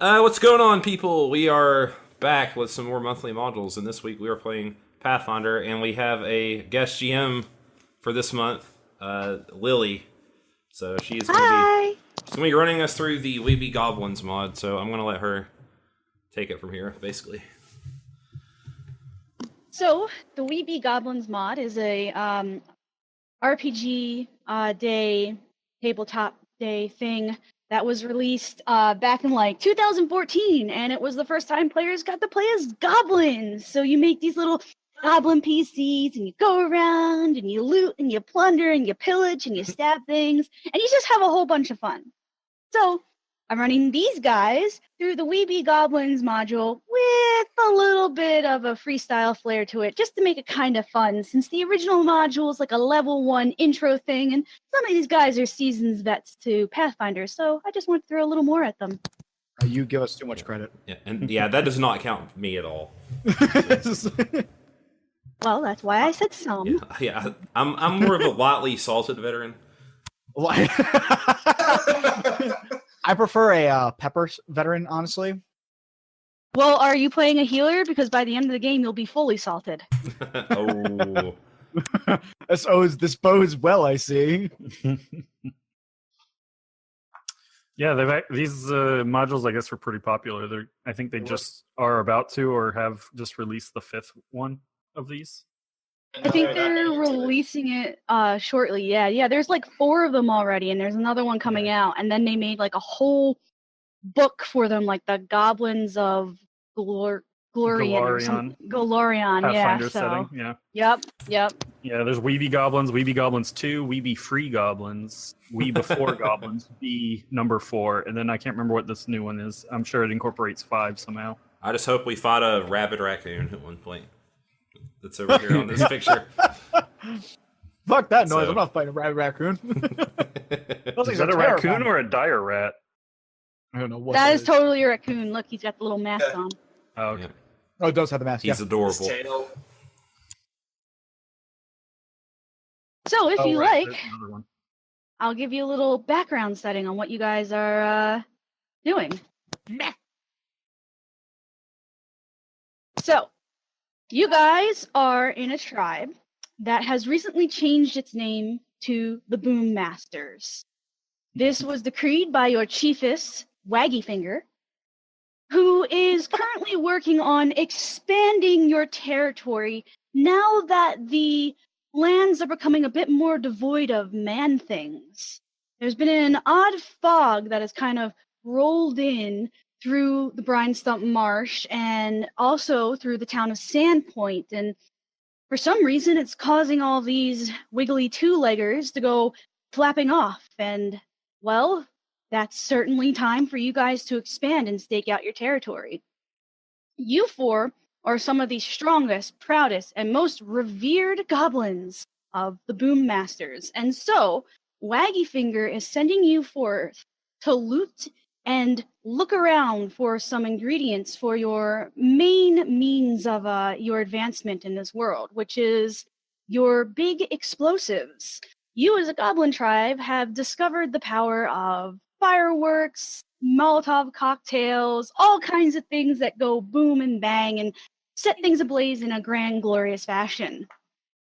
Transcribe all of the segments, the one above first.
What's going on, people? We are back with some more monthly modules, and this week we are playing Pathfinder, and we have a guest GM for this month, Lily. So she's Hi. gonna be running us through the We Be Goblins mod. So I'm gonna let her take it from here, basically. So the We Be Goblins mod is a RPG day, tabletop day thing that was released back in like 2014, and it was the first time players got to play as goblins. So you make these little goblin PCs, and you go around, and you loot, and you plunder, and you pillage, and you stab things, and you just have a whole bunch of fun. So I'm running these guys through the We Be Goblins module with a little bit of a freestyle flair to it, just to make it kind of fun, since the original module is like a level 1 intro thing, and some of these guys are seasons vets to Pathfinder, so I just want to throw a little more at them. You give us too much credit. Yeah, and that does not count me at all. Well, that's why I said some. Yeah, I'm more of a lightly salted veteran. I prefer a pepper veteran, honestly. Well, are you playing a healer? Because by the end of the game, you'll be fully salted. Oh. This bodes well, I see. Yeah, these modules, I guess, are pretty popular. I think they just are about to or have just released the 5th one of these. I think they're releasing it shortly. Yeah. There's like 4 of them already, and there's another one coming out. And then they made like a whole book for them, like the Goblins of Glorian or something. Golarion, Pathfinder yeah. setting, So. yeah. Yep. Yeah, there's We Be Goblins, We Be Goblins 2, We Be Free Goblins, We Before Goblins, Be number 4, and then I can't remember what this new one is. I'm sure it incorporates 5 somehow. I just hope we fought a rabid raccoon at one point. That's over here on this picture. Fuck that noise! I'm not fighting a rabbit raccoon. Is that a raccoon or a dire rat? I don't know what that is. Totally a raccoon. Look, he's got the little mask on. Oh, okay. Yeah. Oh, it does have the mask. He's adorable. So, if you right, like, I'll give you a little background setting on what you guys are doing. So, you guys are in a tribe that has recently changed its name to the Boom Masters. This was decreed by your chiefess, Waggyfinger, who is currently working on expanding your territory now that the lands are becoming a bit more devoid of man things. There's been an odd fog that has kind of rolled in through the Brinestump Marsh and also through the town of Sandpoint, and for some reason it's causing all these wiggly two-leggers to go flapping off, and, well, that's certainly time for you guys to expand and stake out your territory. You 4 are some of the strongest, proudest, and most revered goblins of the Boom Masters, and so Waggyfinger is sending you forth to loot and look around for some ingredients for your main means of your advancement in this world, which is your big explosives. You as a goblin tribe have discovered the power of fireworks, Molotov cocktails, all kinds of things that go boom and bang and set things ablaze in a grand, glorious fashion.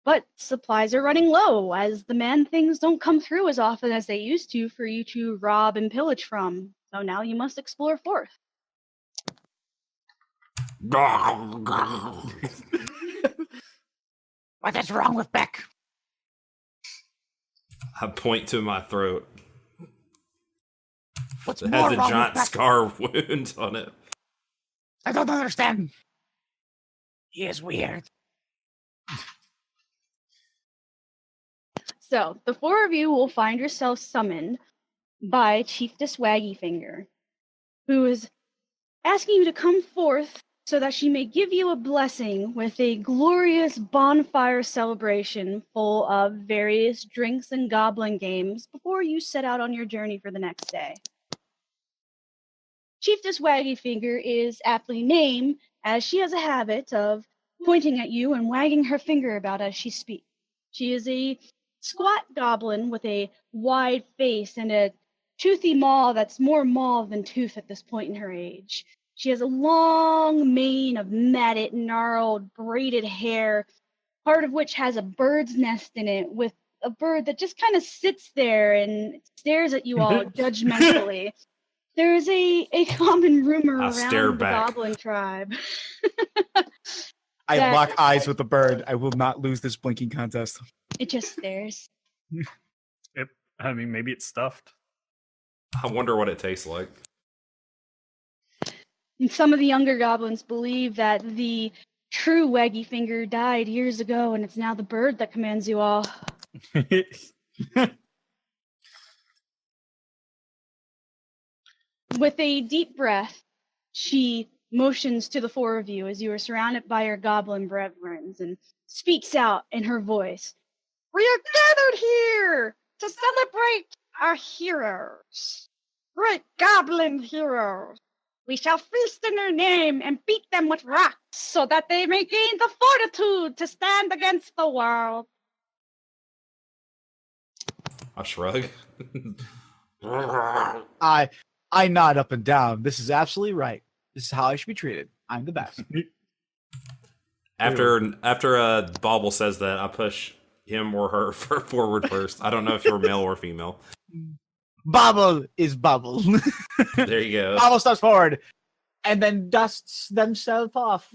But supplies are running low, as the man things don't come through as often as they used to for you to rob and pillage from. So now you must explore forth. What is wrong with Beck? I point to my throat. What's It more has a wrong giant with Beck? scar wound on it. I don't understand. He is weird. So the 4 of you will find yourselves summoned by Chiefess Waggyfinger, who is asking you to come forth so that she may give you a blessing with a glorious bonfire celebration full of various drinks and goblin games before you set out on your journey for the next day. Chiefess Waggyfinger is aptly named, as she has a habit of pointing at you and wagging her finger about as she speaks. She is a squat goblin with a wide face and a toothy maw that's more maw than tooth at this point in her age. She has a long mane of matted, gnarled, braided hair, part of which has a bird's nest in it, with a bird that just kind of sits there and stares at you all judgmentally. There's a common rumor I stare around the back. goblin tribe. I That- lock eyes with the bird. I will not lose this blinking contest. It just stares. I mean, maybe it's stuffed. I wonder what it tastes like. And some of the younger goblins believe that the true Waggy Finger died years ago, and it's now the bird that commands you all. With a deep breath, she motions to the four of you as you are surrounded by your goblin brethren and speaks out in her voice. We are gathered here to celebrate our heroes, great goblin heroes. We shall feast in their name and beat them with rocks so that they may gain the fortitude to stand against the world. I shrug. I nod up and down. This is absolutely right. This is how I should be treated. I'm the best. After Bobble says that, I push him or her forward first. I don't know if you're male or female. Bobble is Bubble. There you go. Bobble steps forward and then dusts themselves off.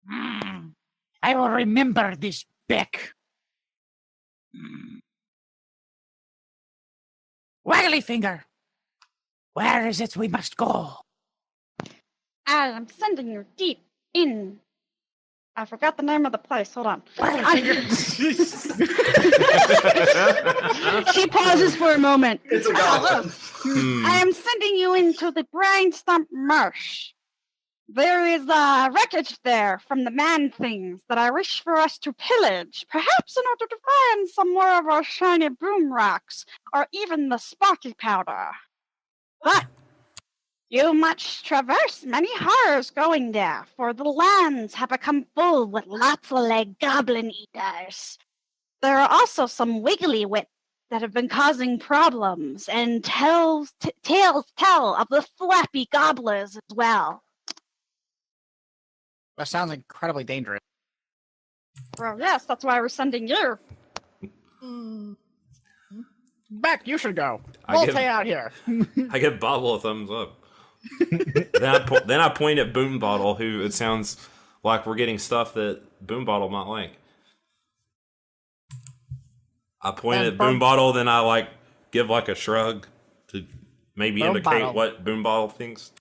I will remember this beck. Waggly Finger, where is it we must go? I am sending you deep in. I forgot the name of the place. Hold on. She pauses for a moment. It's a goblin. I am sending you into the Brine Stump Marsh. There is wreckage there from the man things that I wish for us to pillage, perhaps in order to find some more of our shiny boom rocks, or even the sparky powder. But you must traverse many horrors going there, for the lands have become full with lots of goblin eaters. There are also some wiggly wits that have been causing problems, and tales tell of the flappy gobblers as well. That sounds incredibly dangerous. Well, yes, that's why we're sending you. Beck, you should go. I We'll give- stay out here. I give Bobble a thumbs up. then I point at Boom Bottle, who it sounds like we're getting stuff that Boom Bottle might like. I point And at Boom Boom- Bottle, then I give a shrug to maybe Boom indicate Bottle. what Boom Bottle thinks.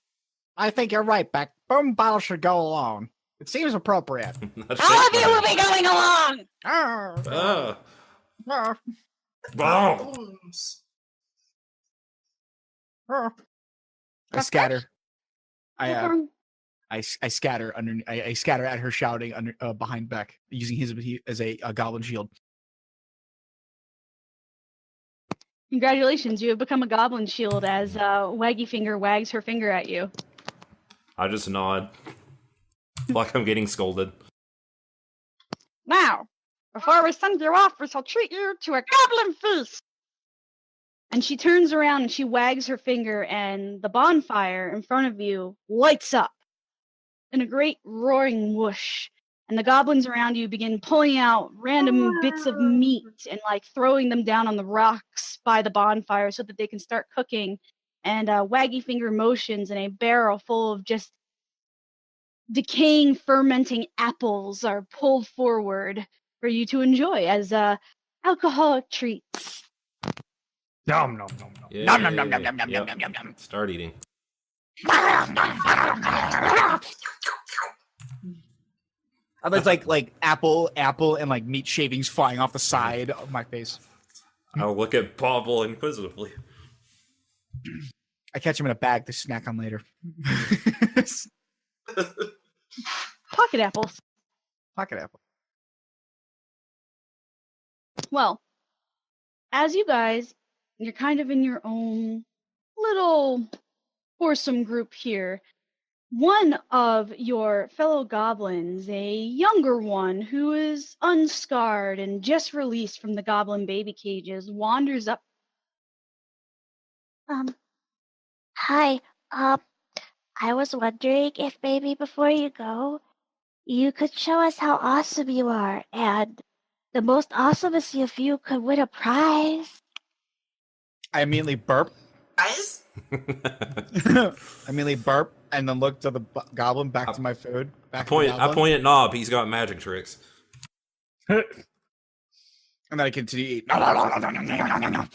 I think you're right, Beck. Boom Bottle should go alone. It seems appropriate. All of you will be going along! Ah. I Wow. scatter. I scatter under. I scatter at her, shouting under behind Beck, using his as a goblin shield. Congratulations, you have become a goblin shield as Waggy Finger wags her finger at you. I just nod. Like I'm getting scolded. Now, before we send you off, we shall treat you to a goblin feast. And she turns around and she wags her finger, and the bonfire in front of you lights up in a great roaring whoosh. And the goblins around you begin pulling out random bits of meat and throwing them down on the rocks by the bonfire so that they can start cooking. And Waggy Finger motions, and a barrel full of just decaying, fermenting apples are pulled forward for you to enjoy as alcoholic treats. Nom nom nom nom. Yeah, Nom nom nom nom nom nom Yep. nom nom nom. Start eating. There's like apple, and meat shavings flying off the side of my face. I'll look at Bobble inquisitively. I catch him in a bag to snack on later. Pocket apples. Pocket apple. Well, as you guys, you're kind of in your own little foursome group here. One of your fellow goblins, a younger one who is unscarred and just released from the goblin baby cages, wanders up Hi. I was wondering if maybe before you go, you could show us how awesome you are, and the most awesomest of you could win a prize. I immediately burp. Guys? I immediately burp and then look to the goblin, back to my food. I Back to the goblin, point at Knob. He's got magic tricks. and then I continue to eat. No, no, no, no, no, no, no, no, no.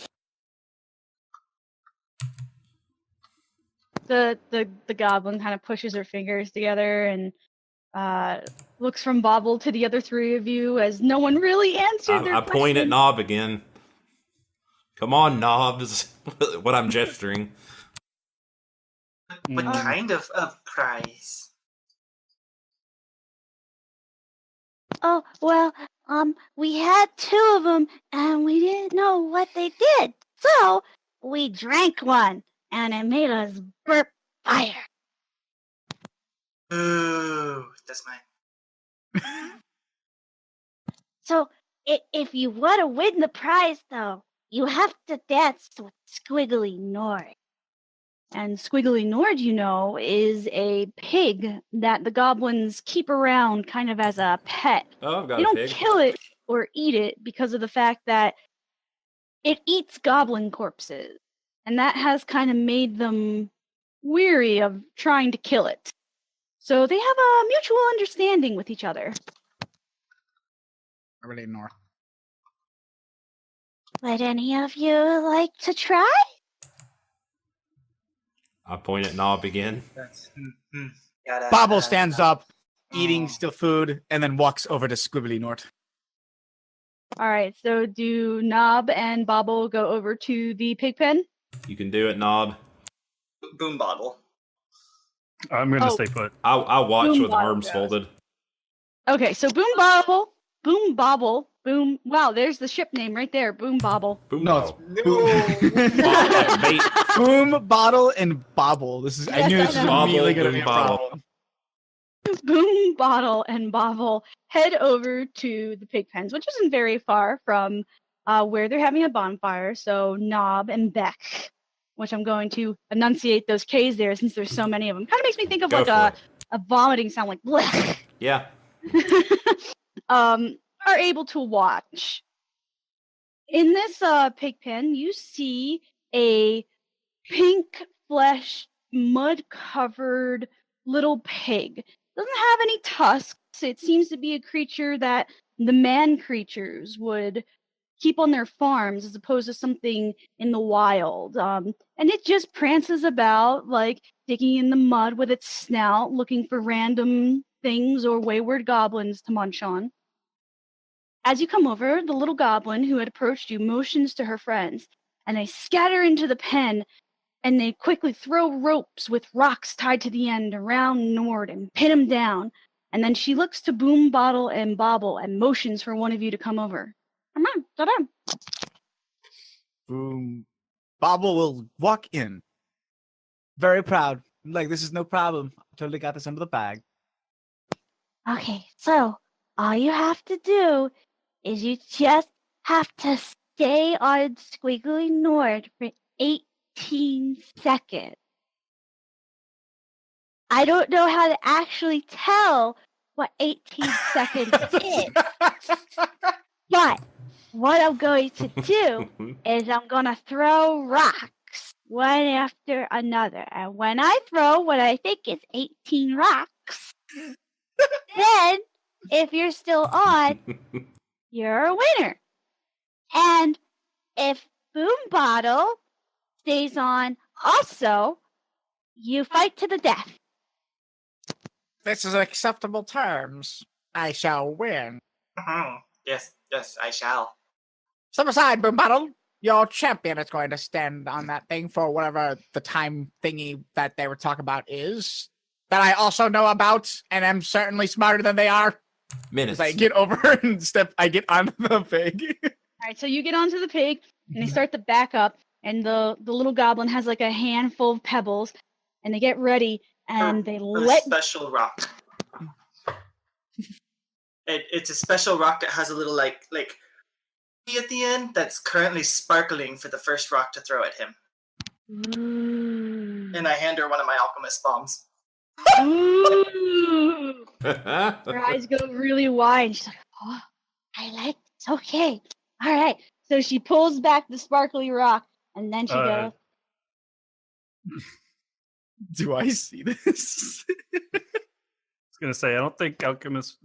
The goblin kind of pushes her fingers together and looks from Bobble to the other three of you as no one really answered their I point at question. Knob again. Come on, Knobs. What I'm gesturing. What kind of prize? Oh, well, we had 2 of them, and we didn't know what they did. So, we drank one, and it made us burp fire. Ooh, that's mine. So, if you want to win the prize, though, you have to dance with Squiggly Nord. And Squiggly Nord, you know, is a pig that the goblins keep around kind of as a pet. Oh, I've got They a don't pig. kill it or eat it because of the fact that it eats goblin corpses. And that has kind of made them weary of trying to kill it. So they have a mutual understanding with each other. I really ignore. Would any of you like to try? I point at Knob again. That's, Bobble stands up, eating still food, and then walks over to Squibbly Nort. All right, so do Knob and Bobble go over to the pig pen? You can do it, Knob. Boom bottle. I'm going to stay put. I'll watch Boom with bottle, arms yes. folded. Okay, so Boom Bobble, Boom Bobble, Boom. Wow, there's the ship name right there. Boom Bobble. Boom. No, it's Bottle, bait. Boom, Bottle, and Bobble. This is. I Yes, knew I this was know. immediately going to Boom, be a Bottle. problem. Boom Bottle and Bobble head over to the pig pens, which isn't very far from where they're having a bonfire. So Knob and Beck, which I'm going to enunciate those K's there since there's so many of them. Kind of makes me think of Go like for a vomiting sound, like blech. Yeah. Are able to watch. In this pig pen, you see a pink flesh, mud-covered little pig. Doesn't have any tusks. It seems to be a creature that the man creatures would keep on their farms as opposed to something in the wild. And it just prances about, like digging in the mud with its snout, looking for random things or wayward goblins to munch on. As you come over, the little goblin who had approached you motions to her friends, and they scatter into the pen, and they quickly throw ropes with rocks tied to the end around Nord and pin him down. And then she looks to Boom, Bottle, and Bobble and motions for one of you to come over. Come on, come on. Boom. Bobble will walk in. Very proud. Like, this is no problem. I totally got this under the bag. Okay, so all you have to do is you just have to stay on Squiggly Nord for 18 seconds. I don't know how to actually tell what 18 seconds is, but what I'm going to do is I'm going to throw rocks one after another. And when I throw what I think is 18 rocks, then if you're still on, you're a winner. And if Boom Bottle stays on also, you fight to the death. This is acceptable terms. I shall win. Yes, I shall. Step aside, Boom Bottle. Your champion is going to stand on that thing for whatever the time thingy that they were talking about is. That I also know about, and am certainly smarter than they are. Minutes. As I get over and I get onto the pig. All right, so you get onto the pig, and they start to back up, and the little goblin has like a handful of pebbles, and they get ready, and they A let... special rock. It's a special rock that has a little like at the end that's currently sparkling for the first rock to throw at him. Ooh. And I hand her one of my alchemist bombs. Ooh. Her eyes go really wide. She's like, oh, I like this. Okay. All right. So she pulls back the sparkly rock, and then she goes, Do I see this? I was gonna say, I don't think alchemist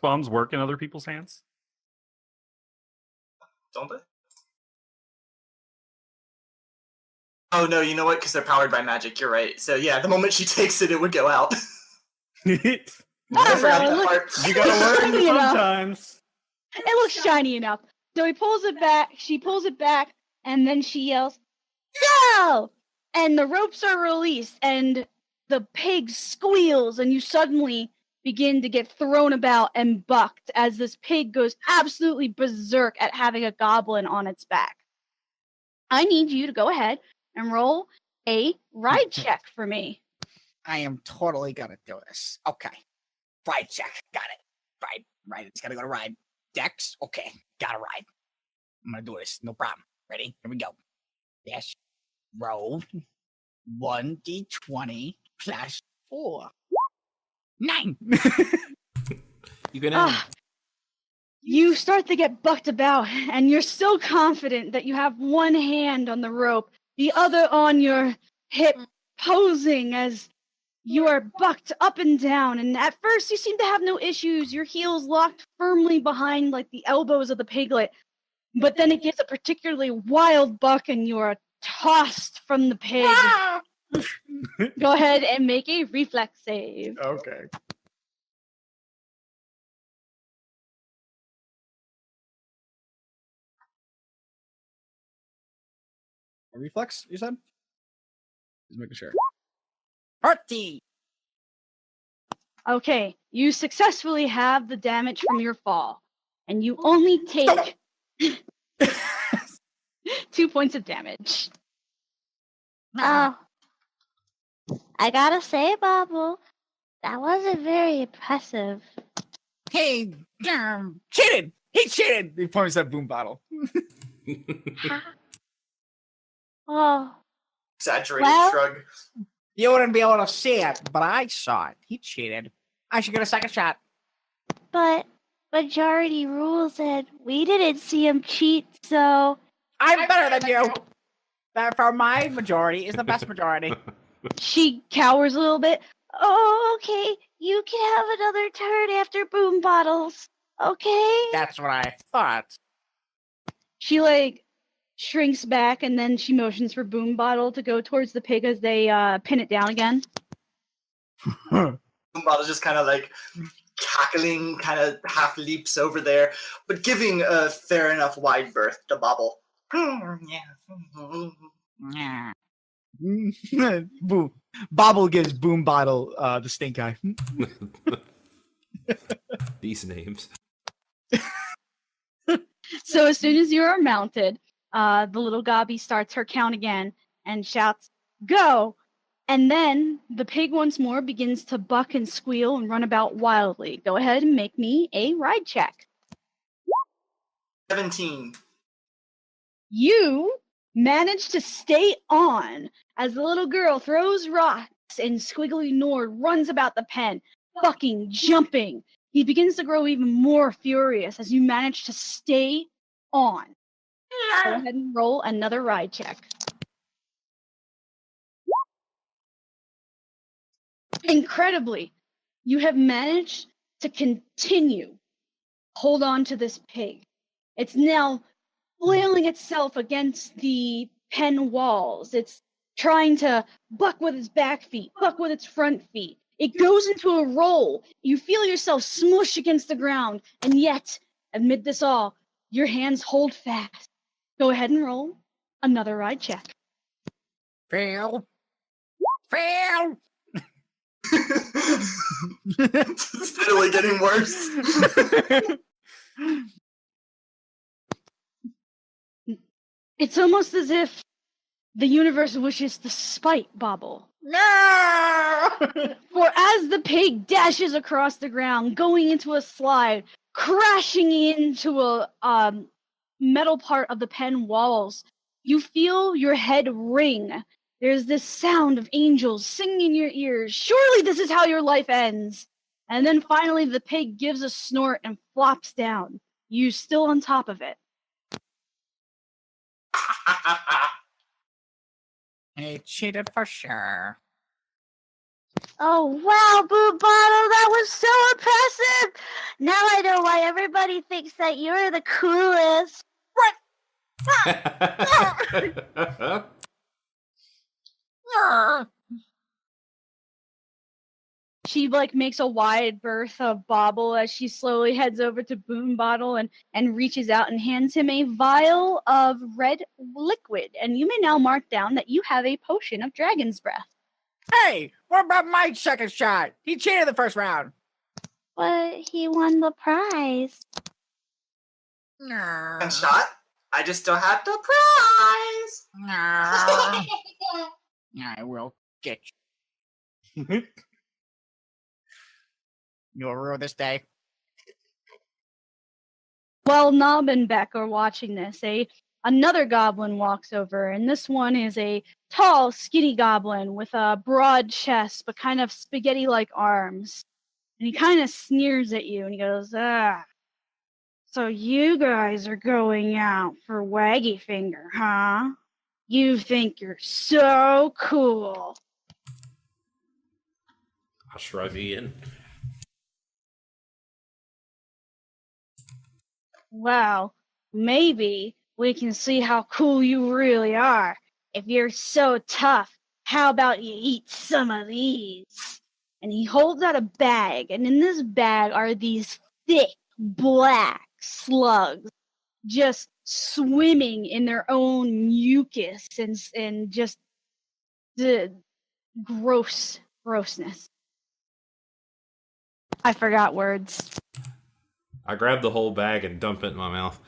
bombs work in other people's hands? Don't they? Oh no, you know what? Because they're powered by magic. You're right. So yeah, the moment she takes it, it would go out. You I forgot well, that look- part. gotta learn You know. sometimes. it looks shiny enough. So he pulls it back. She pulls it back, and then she yells, "No!" And the ropes are released, and the pig squeals, and you suddenly begin to get thrown about and bucked as this pig goes absolutely berserk at having a goblin on its back. I need you to go ahead and roll a ride check for me. I am totally gonna do this. Okay. Ride check. Got it. Ride. It's gotta go to ride. Dex. Okay. Gotta ride. I'm gonna do this. No problem. Ready? Here we go. Yes. Roll 1d20 plus 4. 9. You can Ah, you start to get bucked about, and you're so confident that you have one hand on the rope, the other on your hip, posing as you are bucked up and down. And at first, you seem to have no issues. Your heels locked firmly behind, like the elbows of the piglet. But then it gets a particularly wild buck, and you are tossed from the pig. Go ahead and make a reflex save. Okay. A reflex, you said? Just making sure. 30. Okay, you successfully have the damage from your fall, and you only take 2 points of damage. Oh. I gotta say, Bobble, that wasn't very impressive. He cheated. He cheated. He points that boom bottle. Oh, Exaggerated Well- shrug. You wouldn't be able to see it, but I saw it. He cheated. I should get a second shot. but majority rules, and we didn't see him cheat, so I'm better than you. That for my majority is the best majority. She cowers a little bit. oh, okay. You can have another turn after boom bottles. Okay? That's what I thought. She shrinks back, and then she motions for Boom Bottle to go towards the pig as they pin it down again. Bottle's just kind of like cackling, kind of half leaps over there, but giving a fair enough wide berth to Bobble. Yeah. Boom. Bobble gives boom bottle the stink eye. These names. So as soon as you are mounted, the little gobby starts her count again and shouts, "Go!" And then the pig once more begins to buck and squeal and run about wildly. Go ahead and make me a ride check. 17. You manage to stay on as the little girl throws rocks and Squiggly Nord runs about the pen, bucking, jumping. He begins to grow even more furious as you manage to stay on. Go ahead and roll another ride check. Incredibly, you have managed to continue hold on to this pig. It's now flailing itself against the pen walls. It's trying to buck with its back feet, buck with its front feet. It goes into a roll. You feel yourself smush against the ground, and yet, amid this all, your hands hold fast. Go ahead and roll another ride check. Fail. Fail. Steadily getting worse. It's almost as if the universe wishes to spite Bobble. No. For as the pig dashes across the ground, going into a slide, crashing into a metal part of the pen walls, you feel your head ring there's this sound of angels singing in your ears. Surely this is how your life ends. And then finally the pig gives a snort and flops down. You still on top of it. He cheated for sure. Oh wow, Boo Bottle, that was so impressive! Now I know why everybody thinks that you're the coolest. She makes a wide berth of Bobble as she slowly heads over to Boom Bottle and reaches out and hands him a vial of red liquid. And you may now mark down that you have a potion of Dragon's Breath. Hey, what about my second shot? He cheated the first round. But he won the prize. And shot? I just still have the prize. I will get you. You'll rue this day. While Nob and Beck are watching this, another goblin walks over, and this one is a tall, skinny goblin with a broad chest but kind of spaghetti-like arms. And he kind of sneers at you, and he goes, so you guys are going out for Waggy Finger, huh? You think you're so cool. I shrug again. Well, maybe we can see how cool you really are. If you're so tough, how about you eat some of these? And he holds out a bag, and in this bag are these thick, black slugs just swimming in their own mucus and just the grossness. I forgot words. I grab the whole bag and dump it in my mouth.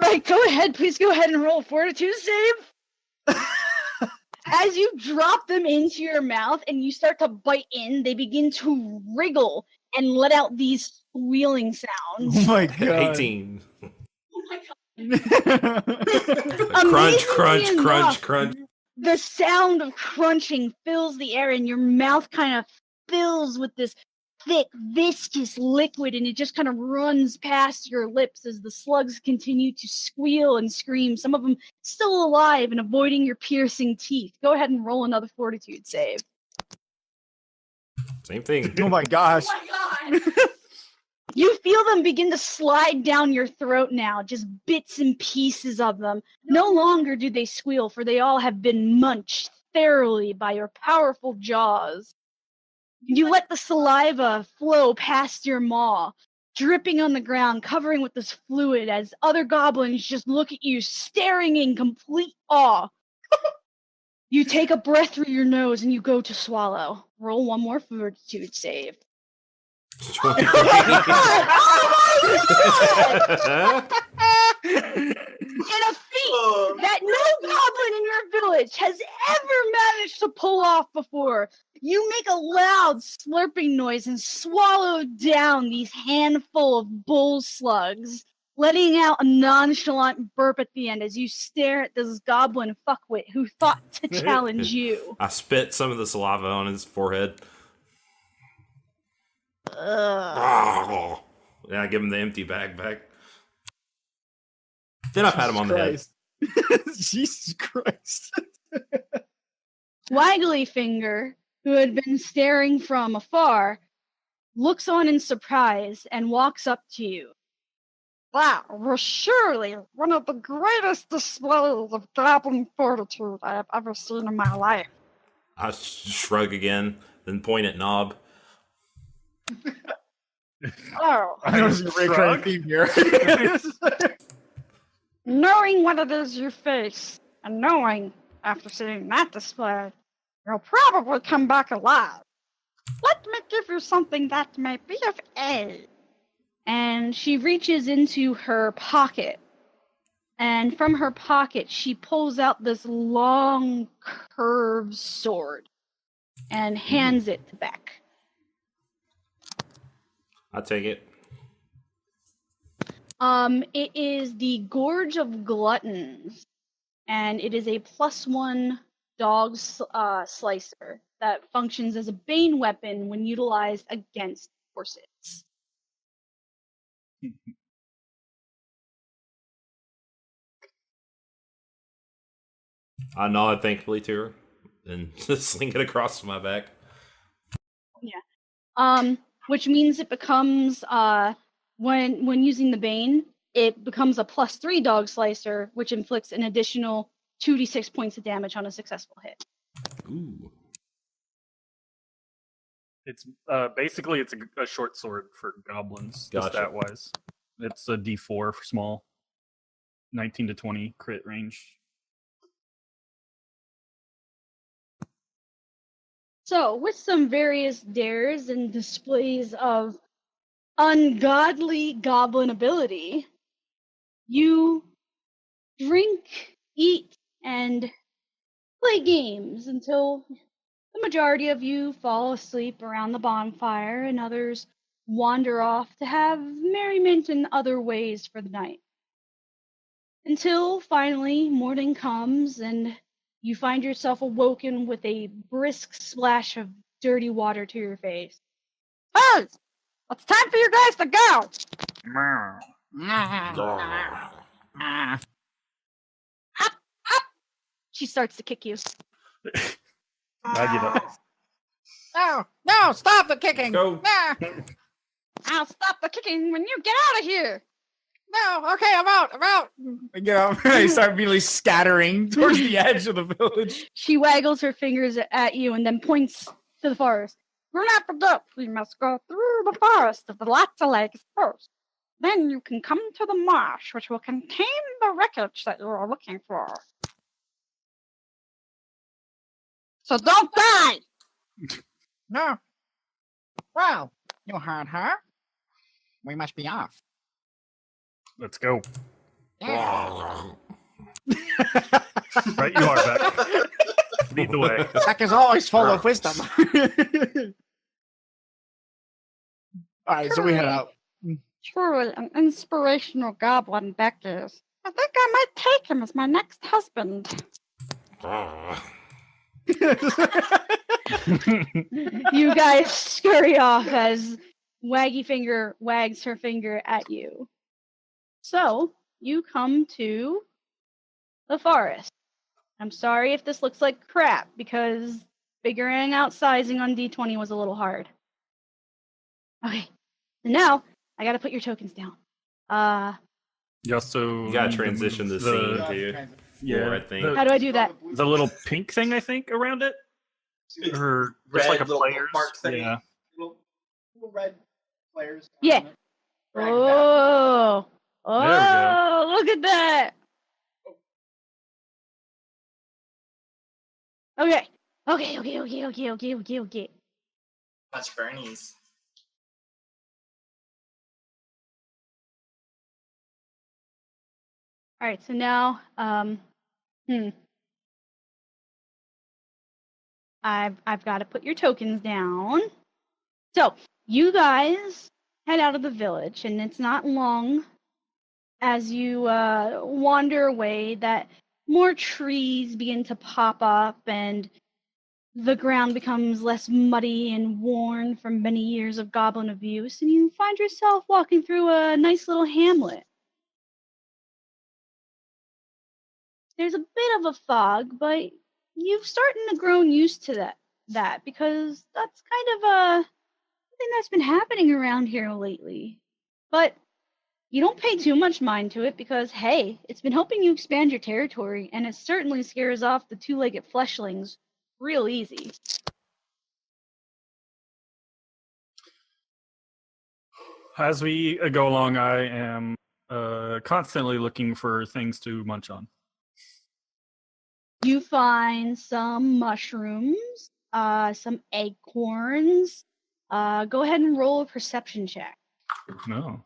Right, go ahead. Please go ahead and roll a fortitude save. As you drop them into your mouth and you start to bite in, they begin to wriggle and let out these squealing sounds. Oh my god. 18. Oh my god. Crunch, Amazingly crunch, enough, crunch, crunch. The sound of crunching fills the air and your mouth kind of fills with this thick, viscous liquid, and it just kind of runs past your lips as the slugs continue to squeal and scream, some of them still alive and avoiding your piercing teeth. Go ahead and roll another fortitude save. Same thing. Oh my gosh. Oh my god! You feel them begin to slide down your throat now, just bits and pieces of them. No longer do they squeal, for they all have been munched thoroughly by your powerful jaws. You let the saliva flow past your maw, dripping on the ground, covering with this fluid as other goblins just look at you, staring in complete awe. You take a breath through your nose and you go to swallow. Roll one more fortitude save. Oh In a feat that no goblin in your village has ever managed to pull off before, you make a loud slurping noise and swallow down these handful of bull slugs, letting out a nonchalant burp at the end as you stare at this goblin fuckwit who thought to challenge you. I spit some of the saliva on his forehead. Ugh. Yeah, I give him the empty bag back. Then I pat him on the head. Jesus Christ. Waggly Finger, who had been staring from afar, looks on in surprise and walks up to you. That was surely one of the greatest displays of goblin fortitude I have ever seen in my life. I shrug again, then point at Knob. Oh, I know there's a recurring theme here. knowing what it is you face, and knowing, after seeing that display, you'll probably come back alive. Let me give you something that may be of aid. And she reaches into her pocket, and from her pocket she pulls out this long, curved sword and hands it to Beck. I take it. It is the Gorge of Gluttons, and it is a +1 dog slicer that functions as a bane weapon when utilized against horses. I nod thankfully to her and sling it across my back. Which means it becomes when using the bane, it becomes a +3 dog slicer, which inflicts an additional 2d6 points of damage on a successful hit. Ooh. It's basically it's a short sword for goblins. Gotcha. Stat wise, it's a D4 for small, 19 to 20 crit range. So, with some various dares and displays of ungodly goblin ability, you drink, eat, and play games until the majority of you fall asleep around the bonfire and others wander off to have merriment in other ways for the night. Until finally morning comes and you find yourself awoken with a brisk splash of dirty water to your face. Hey! It's time for you guys to go! She starts to kick you. I get up. No, stop the kicking! Go. Nah. I'll stop the kicking when you get out of here. No, okay, I'm out. You know, they start immediately scattering towards the edge of the village. She waggles her fingers at you and then points to the forest. Do not forget, we must go through the forest of the Latte Lakes first. Then you can come to the marsh, which will contain the wreckage that you are looking for. So don't die! No. Well, you heard her. We must be off. Let's go. Yeah. Right, you are back. Lead the way. Zach is always full of wisdom. All right, so we head out. Truly an inspirational goblin Beck is. I think I might take him as my next husband. You guys scurry off as Waggy Finger wags her finger at you. So, you come to the forest. I'm sorry if this looks like crap, because figuring out sizing on D20 was a little hard. Okay, so now I gotta put your tokens down. You also You gotta need to transition move the scene too. Yeah, Or I think. How do I do that? the little pink thing I think around it, or just like a little player's. bookmark thing. Yeah. Little red players. Yeah. Oh, go. look at that. Okay. Okay. That's Bernie's. All right, so now, I've got to put your tokens down. So you guys head out of the village, and it's not long as you wander away that more trees begin to pop up, and the ground becomes less muddy and worn from many years of goblin abuse, and you find yourself walking through a nice little hamlet. There's a bit of a fog, but you've starting to grow used to that because that's kind of thing that's been happening around here lately. But you don't pay too much mind to it because, hey, it's been helping you expand your territory, and it certainly scares off the two-legged fleshlings real easy. As we go along, I am constantly looking for things to munch on. You find some mushrooms, some acorns. Go ahead and roll a perception check. No.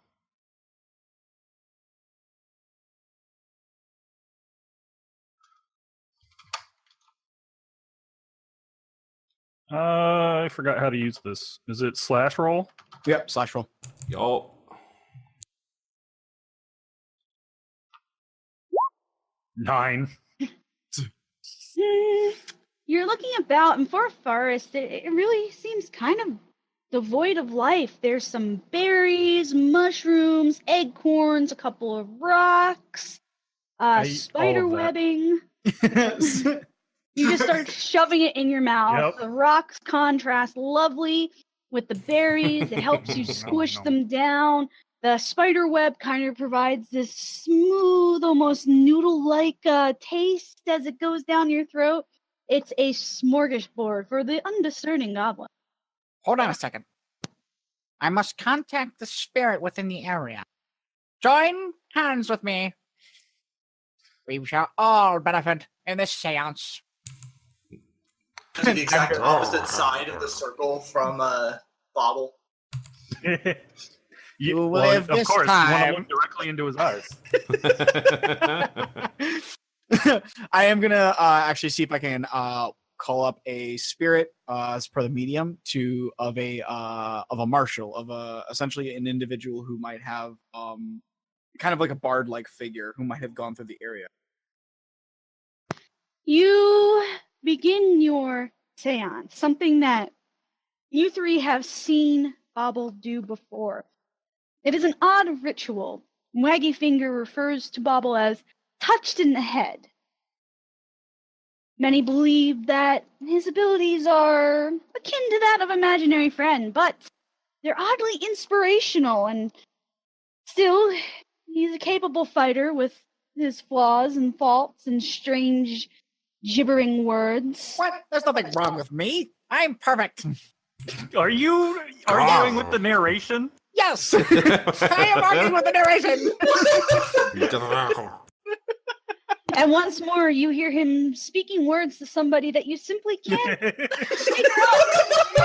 I forgot how to use this. Is it slash roll? Yep, slash roll. Y'all. 9. You're looking about, and for a forest, it really seems kind of devoid of life. There's some berries, mushrooms, acorns, a couple of rocks, I eat all spider of that. webbing. You just start shoving it in your mouth. Yep. The rocks contrast lovely with the berries. It helps you squish them down. The spider web kind of provides this smooth, almost noodle-like taste as it goes down your throat. It's a smorgasbord for the undiscerning goblin. Hold on a second. I must contact the spirit within the area. Join hands with me. We shall all benefit in this seance. To the exact opposite side of the circle from Bobble. You well, live of this course, you want to time. look directly into his eyes. I am gonna actually see if I can call up a spirit as per the medium of a marshal, of essentially an individual who might have kind of like a bard-like figure who might have gone through the area. You begin your seance, something that you three have seen Bobble do before. It is an odd ritual. Waggy Finger refers to Bobble as touched in the head. Many believe that his abilities are akin to that of imaginary friend, but they're oddly inspirational, and still, he's a capable fighter with his flaws and faults and strange gibbering words. What? There's nothing wrong with me. I'm perfect. Are you arguing with the narration? Yes! I am arguing with the narration. And once more, you hear him speaking words to somebody that you simply can't figure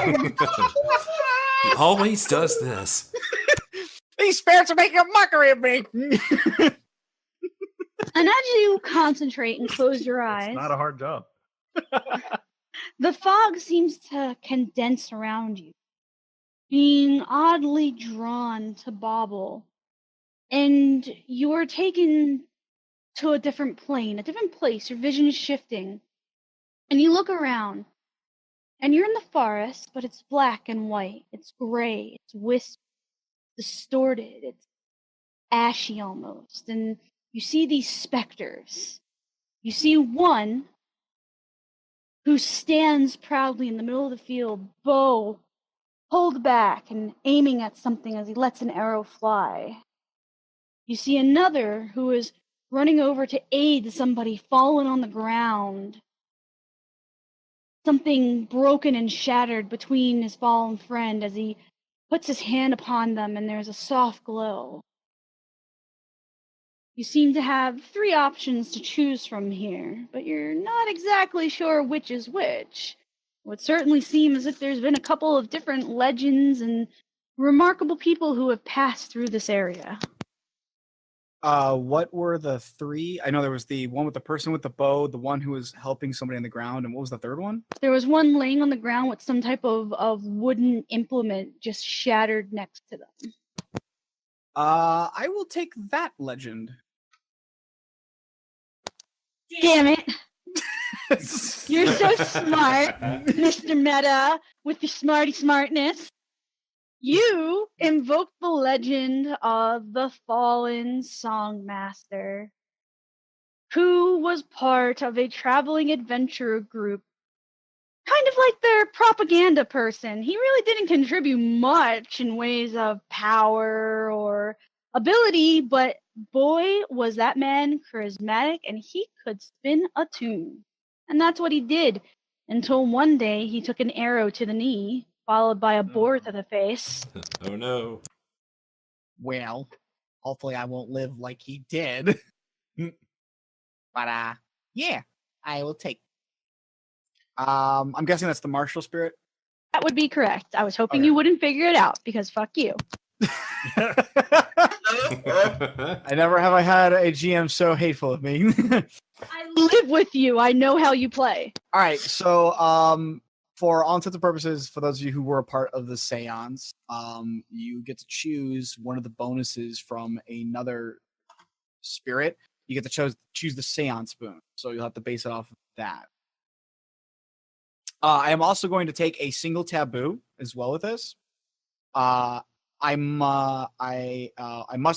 out. He always does this. These spirits are making a mockery of me. And as you concentrate and close your eyes, It's not a hard job. the fog seems to condense around you, being oddly drawn to Bobble. And you are taken to a different plane, a different place. Your vision is shifting. And you look around, and you're in the forest, but it's black and white. It's gray. It's wispy, distorted. It's ashy almost. And you see these specters. You see one who stands proudly in the middle of the field, bow pulled back and aiming at something as he lets an arrow fly. You see another who is running over to aid somebody fallen on the ground. Something broken and shattered between his fallen friend as he puts his hand upon them, and there's a soft glow. You seem to have 3 options to choose from here, but you're not exactly sure which is which. It would certainly seem as if there's been a couple of different legends and remarkable people who have passed through this area. What were the 3? I know there was the one with the person with the bow, the one who was helping somebody on the ground, and what was the third one? There was one laying on the ground with some type of wooden implement just shattered next to them. I will take that legend. Damn it! You're so smart, Mr. Meta, with your smarty smartness. You invoke the legend of the fallen songmaster, who was part of a traveling adventurer group, kind of like their propaganda person. He really didn't contribute much in ways of power or ability, but boy, was that man charismatic, and he could spin a tune. And that's what he did, until one day he took an arrow to the knee, followed by a boar to the face. Oh no. Well, hopefully I won't live like he did. But yeah, I will take. I'm guessing that's the martial spirit. That would be correct. I was hoping Okay. you wouldn't figure it out, because fuck you. I never have I had a GM so hateful of me. I live with you. I know how you play. All right, so for all intents and purposes, for those of you who were a part of the seance, you get to choose one of the bonuses from another spirit. you get to choose the Seance Boon. So you'll have to base it off of that. I am also going to take a single taboo as well with this. I must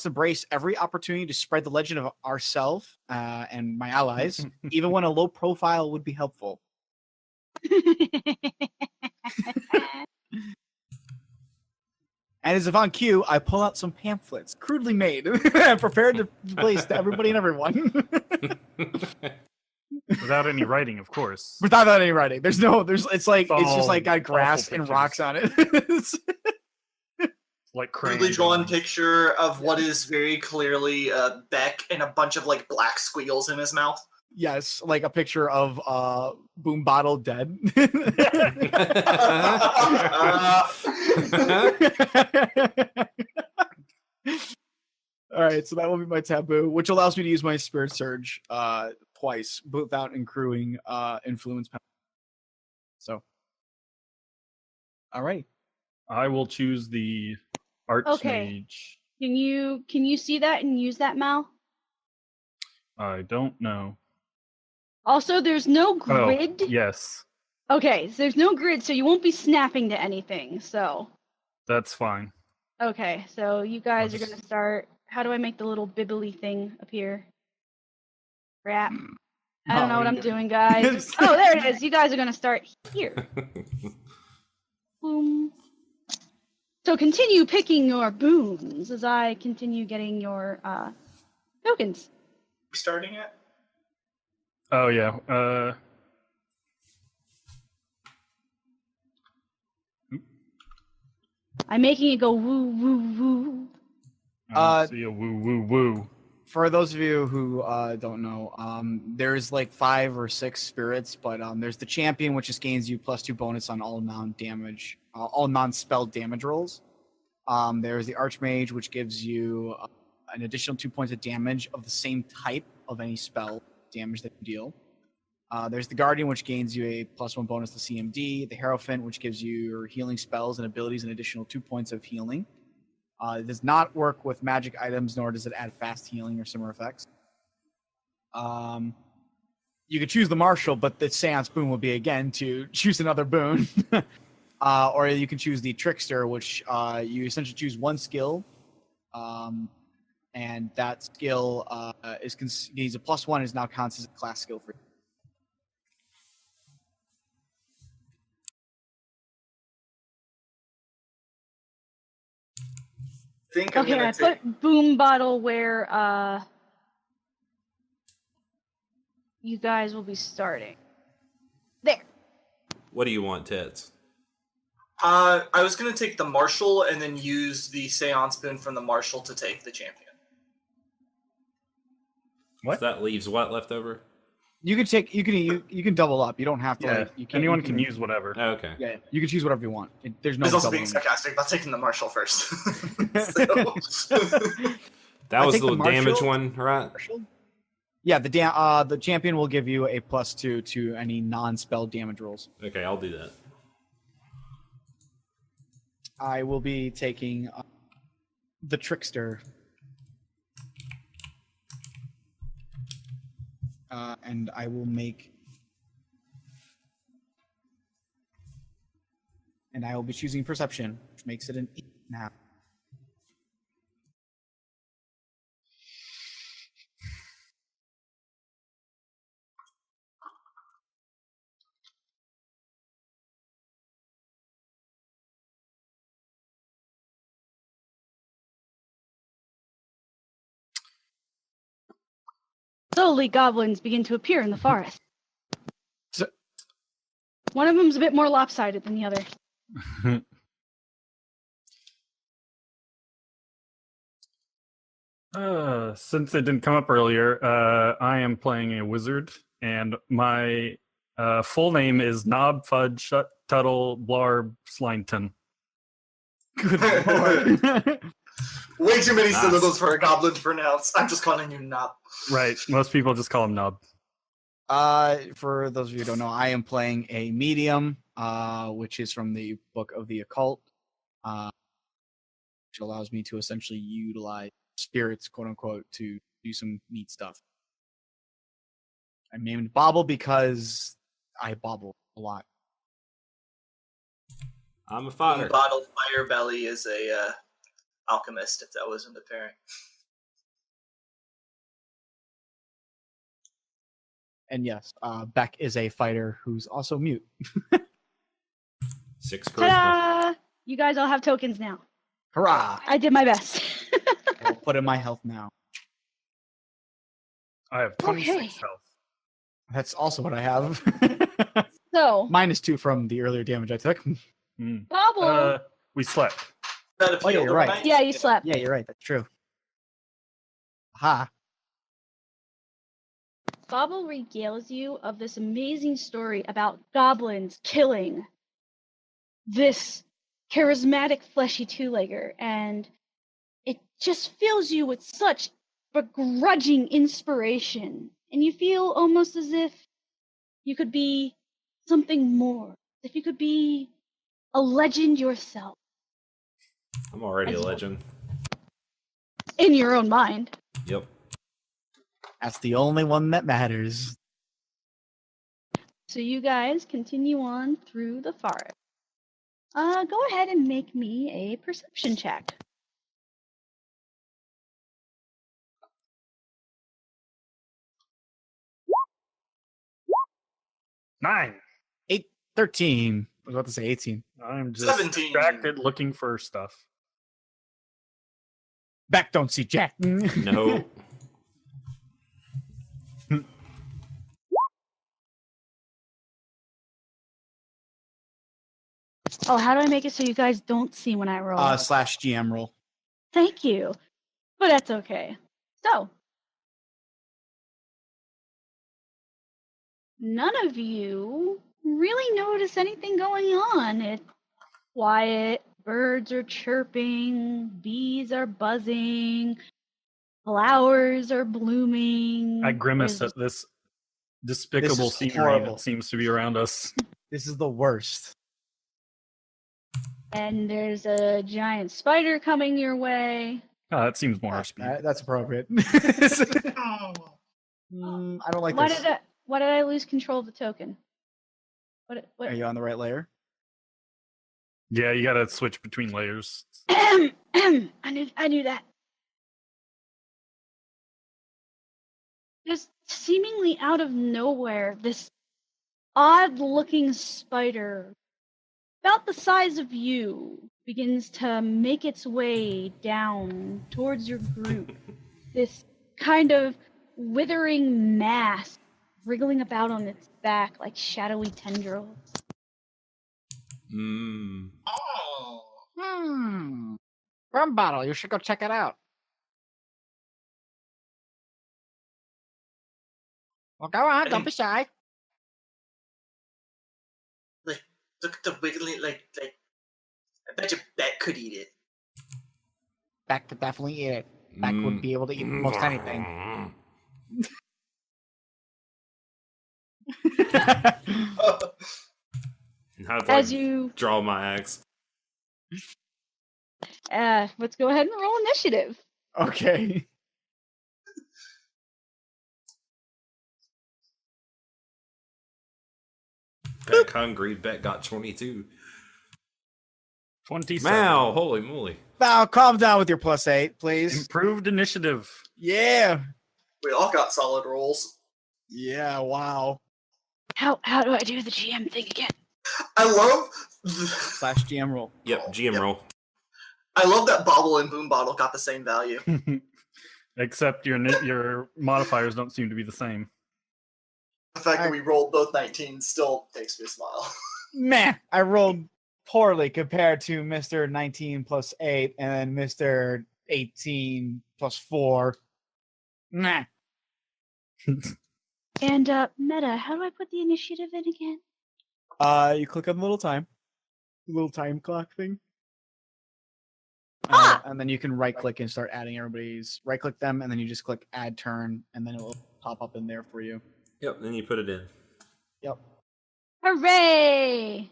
embrace every opportunity to spread the legend of ourselves and my allies, even when a low profile would be helpful. And as if on cue, I pull out some pamphlets, crudely made, and prepared to place to everybody and everyone. Without any writing, of course. Without any writing. It's just like got grass and pictures. rocks on it. Like Crudely drawn crayons. picture of what is very clearly Beck and a bunch of like black squeals in his mouth. Yes, like a picture of Boom Bottle dead. All right, so that will be my taboo, which allows me to use my Spirit Surge twice without accruing influence penalty. So, all right. I will choose the Archmage. Can you see that and use that, Mal? I don't know. Also, there's no grid. Oh, yes, Okay, so there's no grid, so you won't be snapping to anything. So, that's fine. okay, so you guys are just- gonna start. How do I make the little bibbly thing appear? Crap. I don't know what I'm doing, guys. Oh, there it is. You guys are gonna start here. Boom. So continue picking your boons as I continue getting your tokens. Starting it. Oh yeah. I'm making it go woo woo woo. See a woo woo woo. For those of you who don't know, there's like 5 or 6 spirits, but there's the champion, which just gains you +2 bonus on all non-damage, all non-spell damage rolls. There's the Archmage, which gives you an additional 2 points of damage of the same type of any spell damage that you deal. There's the Guardian, which gains you a +1 bonus to CMD. The Hierophant, which gives you your healing spells and abilities an additional 2 points of healing. It does not work with magic items, nor does it add fast healing or similar effects. You could choose the Marshal, but the Seance Boon will be, again, to choose another boon. Or you can choose the Trickster, which you essentially choose one skill, and that skill needs a +1, is now counts as a class skill for you. Think I'm Okay, gonna I take. put boom bottle where you guys will be starting. There. What do you want, Tits? I was gonna take the Marshal and then use the Seance Boon from the Marshal to take the champion. What? So that leaves what left over? You can double up. You don't have to. Yeah. Like, you can, Anyone you can use whatever. Oh, okay. Yeah, you can choose whatever you want. There's no. I was also doubling. being sarcastic about taking the Marshal first. That I was think the the damage Marshal- one, right? Yeah, the champion will give you a +2 to any non-spell damage rolls. Okay, I'll do that. I will be taking the Trickster. And I will make... And I will be choosing Perception, which makes it an 8.5. Slowly, goblins begin to appear in the forest. So- One of them's a bit more lopsided than the other. Since it didn't come up earlier, I am playing a wizard, and my full name is Knob Fudge Tuttle Blarb Slington. Good lord. Way too many Nice. syllables for a goblin to pronounce. I'm just calling you Knob. Right. Most people just call him Knob. For those of you who don't know, I am playing a medium, which is from the Book of the Occult, which allows me to essentially utilize spirits, quote unquote, to do some neat stuff. I'm named Bobble because I bobble a lot. I'm a fighter. Bottle Fire Belly is a alchemist, if that wasn't apparent. And yes, Beck is a fighter who's also mute. 6 charisma. Ta-da! You guys all have tokens now. Hurrah! I did my best. I'll put in my health now. I have 26 Okay. health. That's also what I have. So, -2 from the earlier damage I took. Mm. Bobble. We slept. That Oh, yeah, appealed you're right. overnight? Yeah, you slept. Yeah, you're right. That's true. Ha! Bobble regales you of this amazing story about goblins killing this charismatic fleshy two-legger, and it just fills you with such begrudging inspiration, and you feel almost as if you could be something more, if you could be a legend yourself I'm already a legend. in your own mind. Yep. That's the only one that matters. So you guys continue on through the forest. Go ahead and make me a perception check. Nine. 13. I was about to say 18. I'm just 17. distracted looking for stuff. Beck don't see Jack. No. Oh, how do I make it so you guys don't see when I roll? /GM roll. Thank you. But that's okay. So, none of you really notice anything going on. It's quiet, birds are chirping, bees are buzzing, flowers are blooming. I grimace There's at this despicable is scenery horrible. that seems to be around us. This is the worst. And there's a giant spider coming your way. Oh, that seems more our speed. That's appropriate. Oh. I don't like Why this. did I lose control of the token? What? Are you on the right layer? Yeah, you gotta switch between layers. I knew that. Just seemingly out of nowhere, this odd-looking spider, about the size of you, begins to make its way down towards your group. This kind of withering mass wriggling about on its back like shadowy tendrils. Mm. Oh. Rum bottle. You should go check it out. Well, go on. Don't be shy. Look at the wiggling, like. I bet you Bet could eat it. Beck could definitely eat it. Beck would be able to eat most anything. How do As I you, draw my axe? let's go ahead and roll initiative. Okay. Beck hungry. Beck got 22. 27. Wow, holy moly. Now, calm down with your +8, please. Improved initiative. Yeah. We all got solid rolls. Yeah, wow. How do I do the GM thing again? I love. /GM roll. Yep, GM roll. I love that Bobble and Boom Bottle got the same value. Except your modifiers don't seem to be the same. The fact that we rolled both 19 still makes me smile. Meh. I rolled poorly compared to Mr. 19 +8 and then Mr. 18 +4. Meh. And Meta, how do I put the initiative in again? You click on the little time clock thing. And then you can right click and start adding everybody's. Right click them, and then you just click add turn, and then it will pop up in there for you. Yep, then you put it in. Yep. Hooray!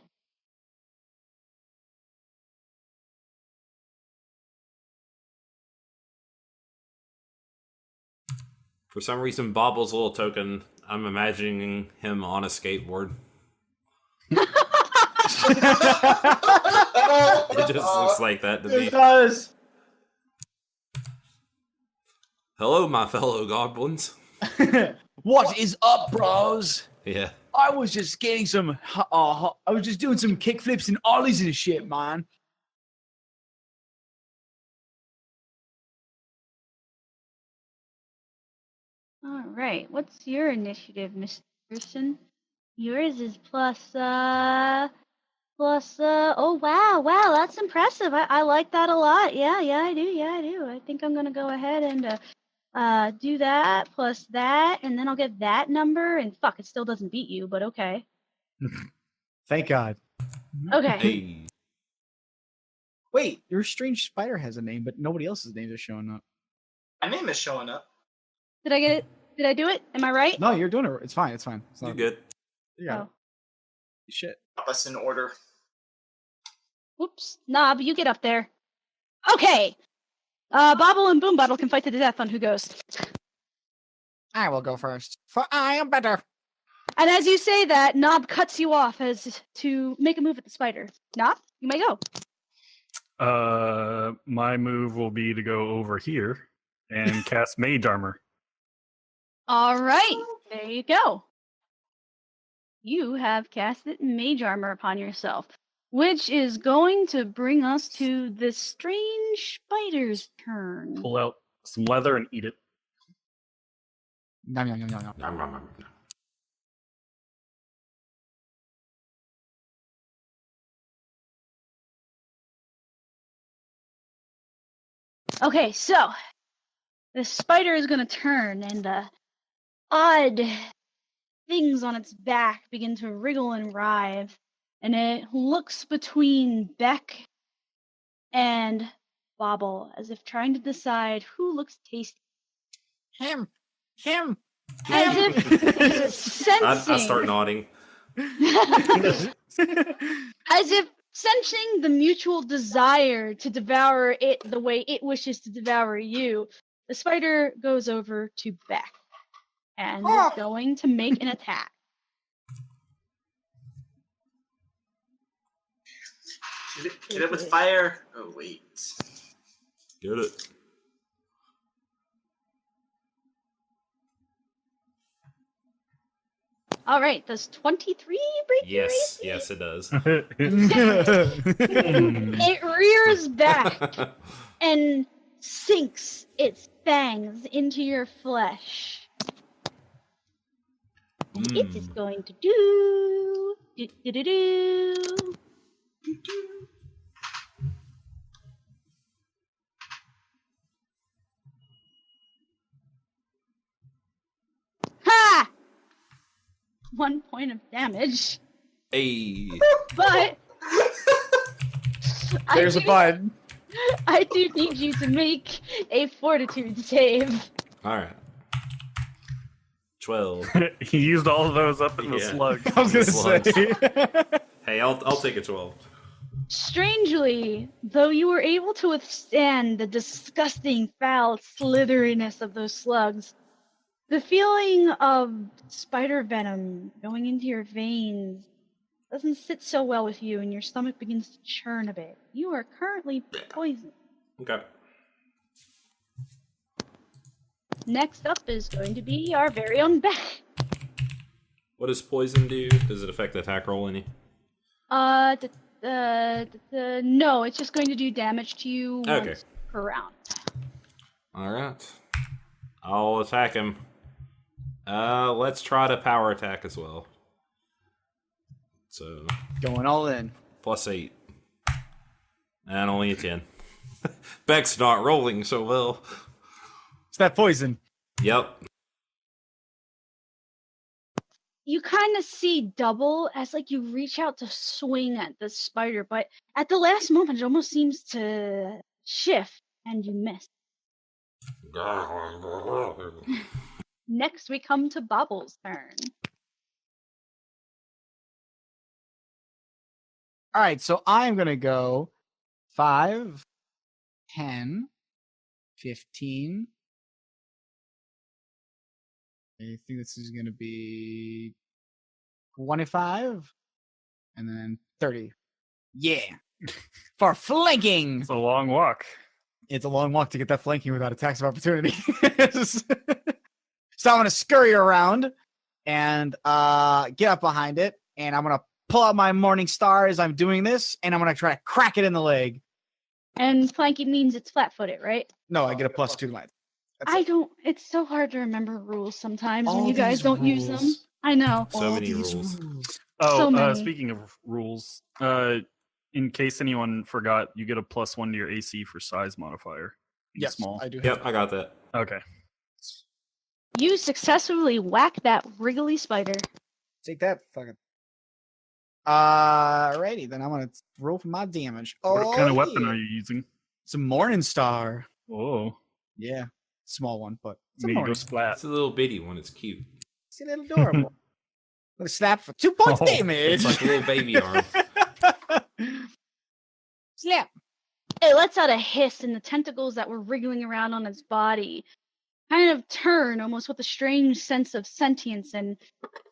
For some reason, Bobble's little token I'm imagining him on a skateboard. It just looks like that to me. It does. Oh, Hello, my fellow goblins. What is up, bros? Yeah. I was just getting some. I was just doing some kick flips and ollies and shit, man. All right. What's your initiative, Mr. Person? Yours is plus. Oh wow, that's impressive. I like that a lot. Yeah, I do. I think I'm gonna go ahead and do that plus that, and then I'll get that number. And fuck, it still doesn't beat you, but okay. Thank God. Okay. Hey. Wait, your strange spider has a name, but nobody else's names are showing up. My name is showing up. Did I get it? Did I do it? Am I right? No, you're doing it. It's fine. It's fine. It's You're not good. You got Oh. it. Shit. Pop us in order. Whoops. Knob, you get up there. Okay. Bobble and Boom Bottle can fight to the death on who goes. I will go first, for I am better. And as you say that, Knob cuts you off as to make a move at the spider. Knob, you may go. My move will be to go over here and cast Mage Armor. All right. There you go. You have casted Mage Armor upon yourself, which is going to bring us to the strange spider's turn. Pull out some leather and eat it. Yum, yum, yum, yum, yum. Nom, nom, nom, nom. Okay, so the spider is going to turn, and the odd things on its back begin to wriggle and writhe, and it looks between Beck and Bobble as if trying to decide who looks tasty. Him. As if sensing, I start nodding. as if sensing the mutual desire to devour it the way it wishes to devour you. The spider goes over to Beck and is going to make an attack. Hit it with fire. Oh, wait. Get it. All right, does 23 break your Yes, AC? yes, it does. It rears back and sinks its fangs into your flesh. And it is going to do. Ha! 1 point of damage. Hey. But There's a button. I do need you to make a fortitude save. All right. 12. He used all of those up in the Yeah. slug. I was gonna Slugs. say. Hey, I'll take a 12. Strangely, though you were able to withstand the disgusting, foul slitheriness of those slugs, the feeling of spider venom going into your veins doesn't sit so well with you, and your stomach begins to churn a bit. You are currently poisoned. Okay. Next up is going to be our very own Beck. What does poison do? Does it affect the attack roll any? No, it's just going to do damage to you Okay. once per round. All right. I'll attack him. Let's try to power attack as well. So, Going all in. +8. And only a 10. Beck's not rolling so well. It's that poison. Yep. You kind of see double as like you reach out to swing at the spider, but at the last moment it almost seems to shift and you miss. Next we come to Bobble's turn. All right, so I'm going to go 5, 10, 15, I think this is going to be 25 and then 30. Yeah. For flanking. It's a long walk. It's a long walk to get that flanking without attacks of opportunity. So I'm going to scurry around and get up behind it. And I'm going to pull out my Morning Star as I'm doing this. And I'm going to try to crack it in the leg. And flanking means it's flat-footed, right? No, I get a +2 to my. It's so hard to remember rules sometimes when All you guys these don't use them. rules. I know. So All many these rules. Oh, So many. speaking of rules, in case anyone forgot, you get a +1 to your AC for size modifier. Yes, Small. I do. Have Yep, I got that. Okay. You successfully whacked that wriggly spider. Take that, fucking. Alrighty, then I'm gonna roll for my damage. What kind of weapon yeah. are you using? It's a Morning Star. Oh, Yeah, small one, but it's a made it go Morning. splat. It's a little bitty one. It's cute. It's a little adorable. I'm gonna snap for 2 points Oh, damage. It's like a little baby arm. Snap. It lets out a hiss, and the tentacles that were wriggling around on its body kind of turn almost with a strange sense of sentience and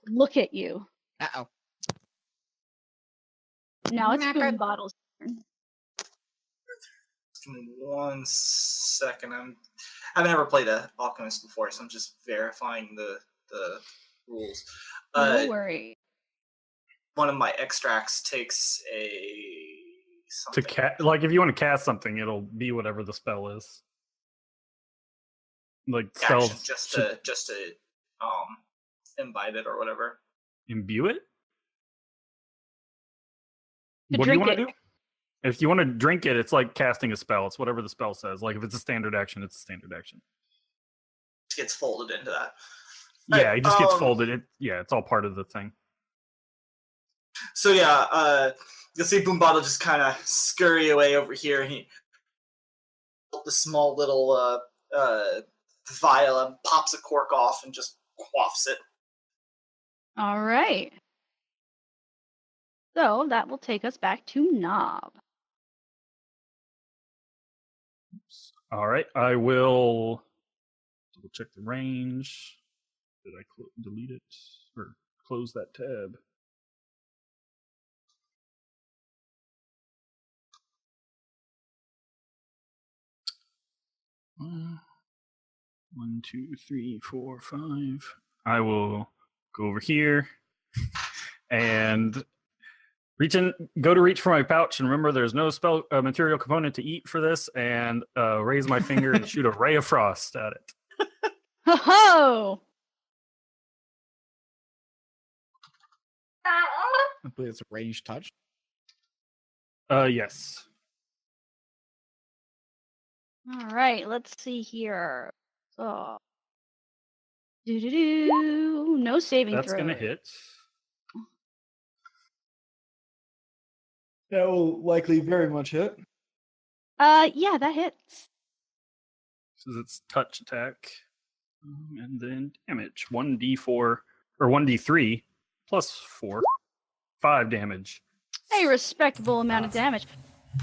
look at you. Uh-oh. Now it's Snap Boom it. Bottle's turn. Give me 1 second. I've never played a alchemist before, so I'm just verifying the rules. No worry. One of my extracts takes a To something. like if you want to cast something, it'll be whatever the spell is. Like action spells just to invite it or whatever. imbue it. To What do you drink want to it. do? If you want to drink it, it's like casting a spell. It's whatever the spell says. Like if it's a standard action, it's a standard action. It gets folded into that. Yeah, it just gets um, folded. It's all part of the thing. So yeah, you'll see Boom Bottle just kind of scurry away over here, and he the small little vial and pops a cork off and just quaffs it. All right. So that will take us back to Knob. All right, I will double check the range. Did I delete it or close that tab? One, two, three, four, five. I will go over here and go to reach for my pouch, and remember there's no spell material component to eat for this, and raise my finger and shoot a ray of frost at it. Ho ho! I believe it's a ranged touch. Yes. All right, let's see here. So, no saving That's throw. gonna hit. That will likely very much hit. Yeah, that hits. This is its touch attack. And then damage. 1d4 or 1d3 plus 4. 5 damage. A respectable amount of damage.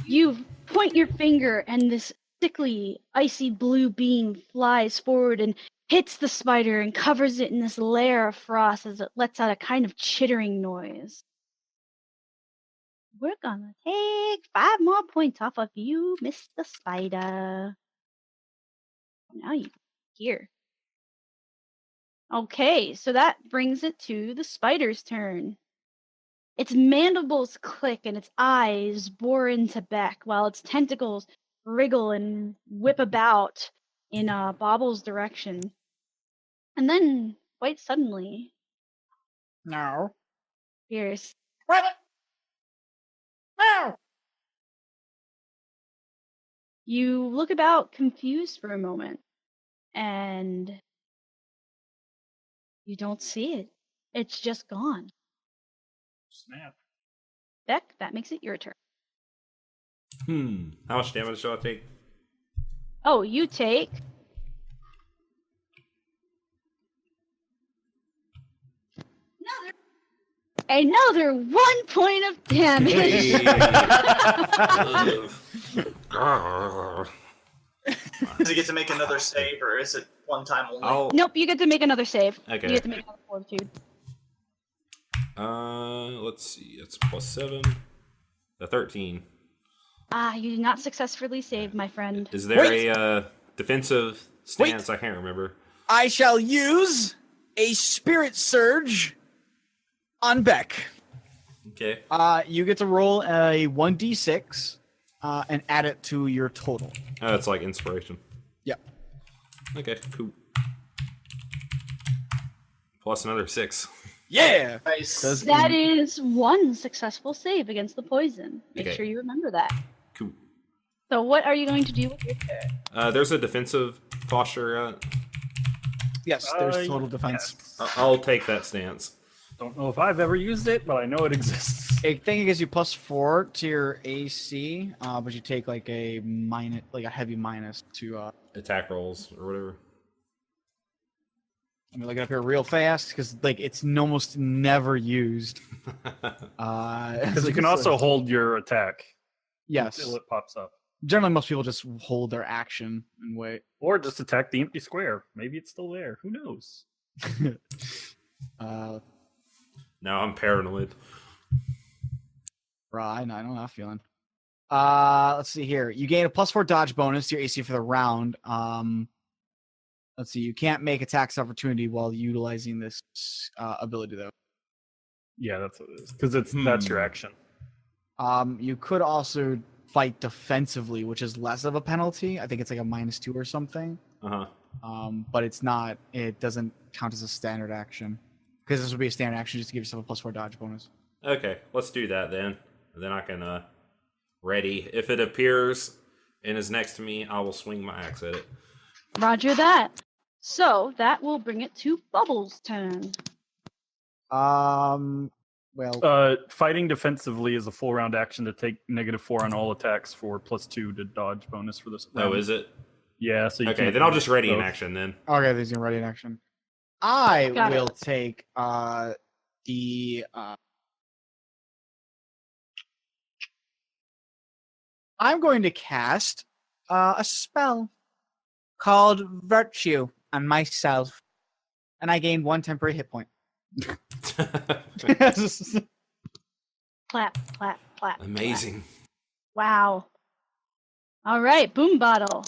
You point your finger, and this sickly, icy blue beam flies forward and hits the spider and covers it in this layer of frost as it lets out a kind of chittering noise. We're gonna take 5 more points off of you, Mr. Spider. Now you here. Okay, so that brings it to the spider's turn. Its mandibles click and its eyes bore into Beck while its tentacles wriggle and whip about in Bobble's direction. And then, quite suddenly, No. Pierce, Rabbit. No. you look about confused for a moment, and you don't see it. It's just gone. Snap. Beck, that makes it your turn. How much damage do I take? Oh, you take another 1 point of damage. Ugh. Does he get to make another save, or is it one time only? Nope, you get to make another save. Okay. You get to make another fortitude. Let's see. It's +7. The 13. You did not successfully save, my friend. Is there a defensive stance? I can't remember. I shall use a Spirit Surge on Beck. Okay. You get to roll a 1d6 and add it to your total. Oh, it's like inspiration. Yep. Okay, cool. Plus another 6. Yeah. Nice. That is one successful save against the poison. Make Okay. sure you remember that. Cool. So what are you going to do with your turn? There's a defensive posture. Yes, there's total defense. yes. I'll take that stance. Don't know if I've ever used it, but I know it exists. I think it gives you +4 to your AC, but you take like a heavy minus to. Attack rolls or whatever. Let me look it up here real fast because like it's almost never used. Because you can also hold your attack yes. until it pops up. Generally, most people just hold their action and wait. Or just attack the empty square. Maybe it's still there. Who knows? Now I'm paranoid. Right, I know that feeling. Let's see here. You gain a +4 dodge bonus to your AC for the round. Let's see. You can't make attacks opportunity while utilizing this ability, though. Yeah, that's what it is. Because that's your action. You could also fight defensively, which is less of a penalty. I think it's like a -2 or something. But it's not. It doesn't count as a standard action because this would be a standard action just to give yourself a +4 dodge bonus. Okay, let's do that then. And then I can ready. If it appears and is next to me, I will swing my axe at it. Roger that. So that will bring it to Bubbles' turn. Well, Fighting defensively is a full round action to take -4 on all attacks for +2 to dodge bonus for this round. Oh, is it? Yeah, so you Okay, can't then I'll do just ready in both. action then. okay, there's your ready in action. I Got it. will take the. I'm going to cast a spell called Virtue on myself, and I gain 1 temporary hit point. Clap, clap, clap. Amazing. Clap. Wow. All right, Boom Bottle.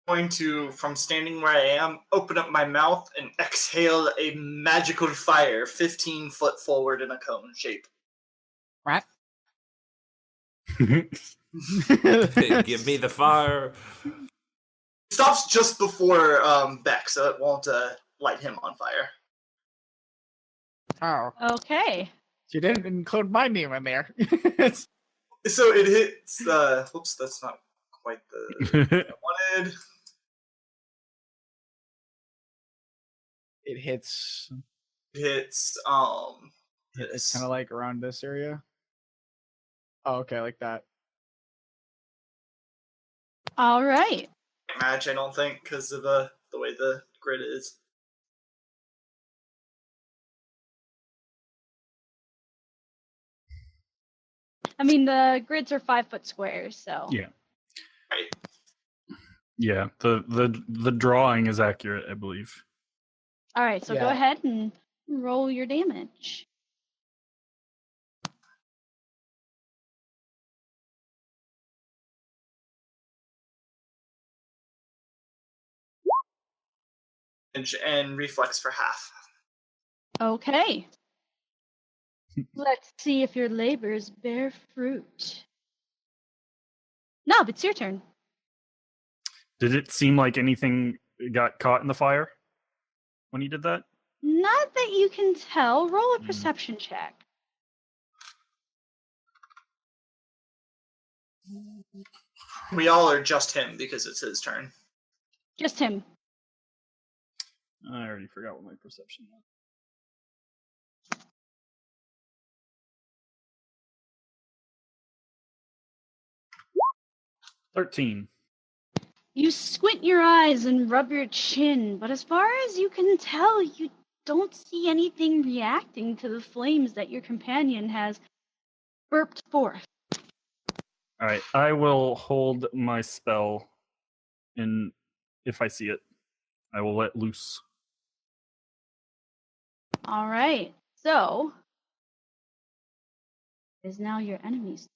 Going to, from standing where I am, open up my mouth and exhale a magical fire 15 foot forward in a cone shape. Right? Give me the fire. Stops just before Beck, so it won't light him on fire. Oh, Okay. you didn't include my name in there. So it hits. Whoops, that's not quite the I wanted. It hits. It hits. It's kind of like around this area. Oh, okay, like that. All right. Match, I don't think, because of the way the grid is. I mean, the grids are 5-foot squares, so. Yeah. Right. Yeah, the drawing is accurate, I believe. All right, so go Yeah. ahead and roll your damage. And reflex for half. Okay. Let's see if your labors bear fruit. No, it's your turn. Did it seem like anything got caught in the fire when you did that? Not that you can tell. Roll a Hmm. perception check. We all are just him because it's his turn. Just him. I already forgot what my perception was. 13. You squint your eyes and rub your chin, but as far as you can tell, you don't see anything reacting to the flames that your companion has burped forth. All right, I will hold my spell in if I see it. I will let loose. All right. So, it is now your enemies.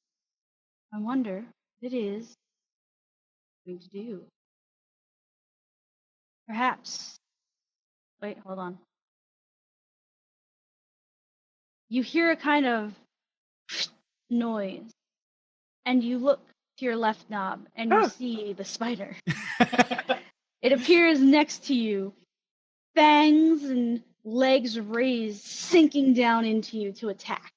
I wonder what it is going to do. Perhaps. Wait, hold on. You hear a kind of noise, and you look to your left knob, and you see the spider. It appears next to you, fangs and legs raised, sinking down into you to attack.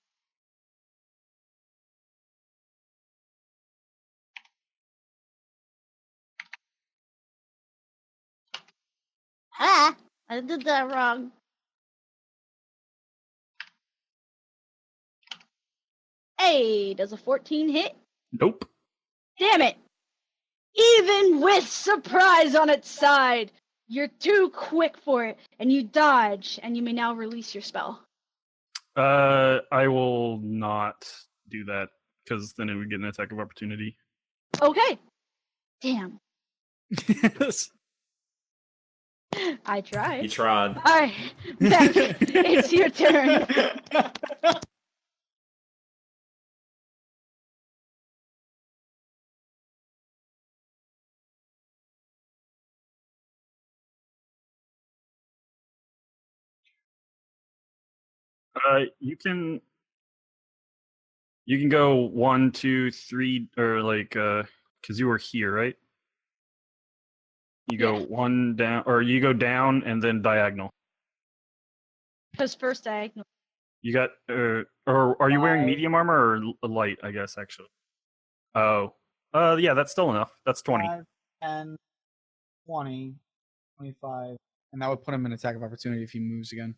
Ah, I did that wrong. Hey, does a 14 hit? Nope. Damn it! Even with surprise on its side, you're too quick for it, and you dodge, and you may now release your spell. I will not do that because then it would get an attack of opportunity. Okay. Damn. I tried. You tried. All right, Beck, it's your turn. You can go 1, 2, 3, or like because you were here, right? You go Yeah. 1 down, or you go down and then diagonal. Because first diagonal. You got, or are you wearing medium armor or light? I guess actually. Oh, yeah, that's still enough. That's 20. 5, 10, 20, 25. And that would put him in attack of opportunity if he moves again.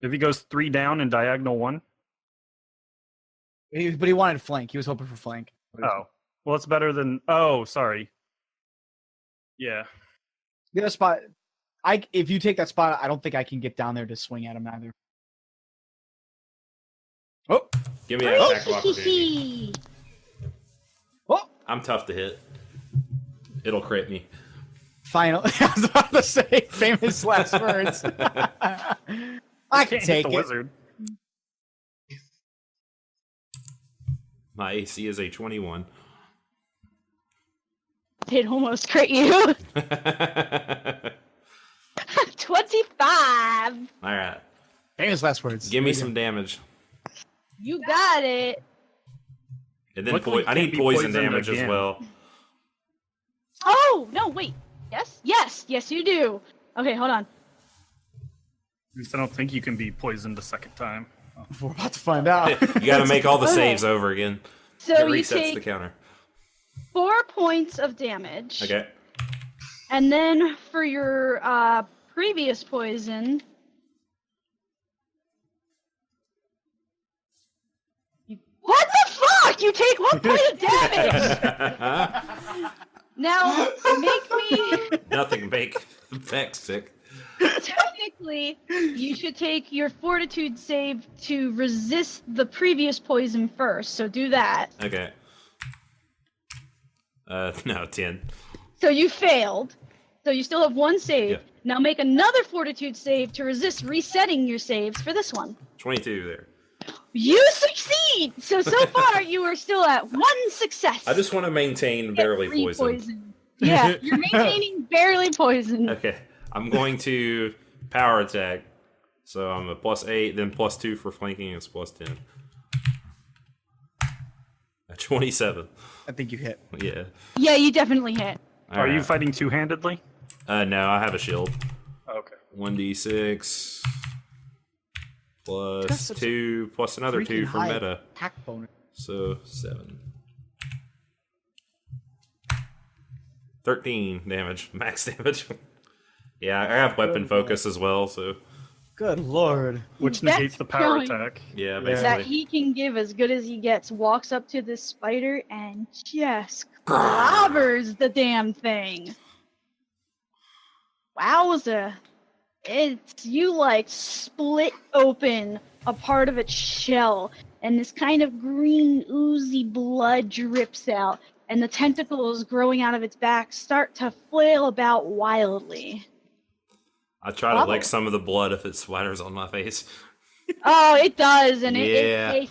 If he goes 3 down and diagonal 1. But he wanted flank. He was hoping for flank. Oh, well, it's better than. Oh, sorry. Yeah. Get a spot. If you take that spot, I don't think I can get down there to swing at him either. Oh, Give me that attack of opportunity. oh! I'm tough to hit. It'll crit me. Final. I was about to say famous last words. I can Can't hit take the it. wizard. My AC is a 21. It almost crit you. 25. All right. Famous last words. Give me some damage. You got it. And then Luckily, I need can't be poison poisoned damage as again. well. Oh, no, wait. Yes, you do. Okay, hold on. At least I don't think you can be poisoned a second time. We're about to find out. You got to make all the Okay. saves over again. So It you resets the take counter. 4 points of damage. Okay. And then for your previous poison, what the fuck? You take 1 point of damage. Now make me. Nothing make Vex sick. Technically, you should take your fortitude save to resist the previous poison first. So do that. Okay. No, 10. So you failed. So you still have 1 save. Yeah. Now make another fortitude save to resist resetting your saves for this one. 22 there. You succeed! So far you are still at 1 success. I just want to maintain barely Get 3 poisoned. Yeah, you're maintaining barely poisoned. Okay. I'm going to power attack. So I'm a +8, then +2 for flanking, it's +10. A 27. I think you hit. Yeah. Yeah, you definitely hit. Are you Alright. fighting two-handedly? No, I have a shield. Okay. 1d6 plus That's such a 2 plus another 2 freaking for high meta. attack bonus. So 7. 13 damage, max damage. Yeah, I have weapon focus as well, so Good lord. Which That's negates the power going- attack. yeah, Yeah. That basically. he can give as good as he gets. Walks up to this spider and just clobbers the damn thing. Wowza. It's you like split open a part of its shell and this kind of green oozy blood drips out and the tentacles growing out of its back start to flail about wildly. I try to lick some of the blood if it splatters on my face. Oh, it does, and Yeah. it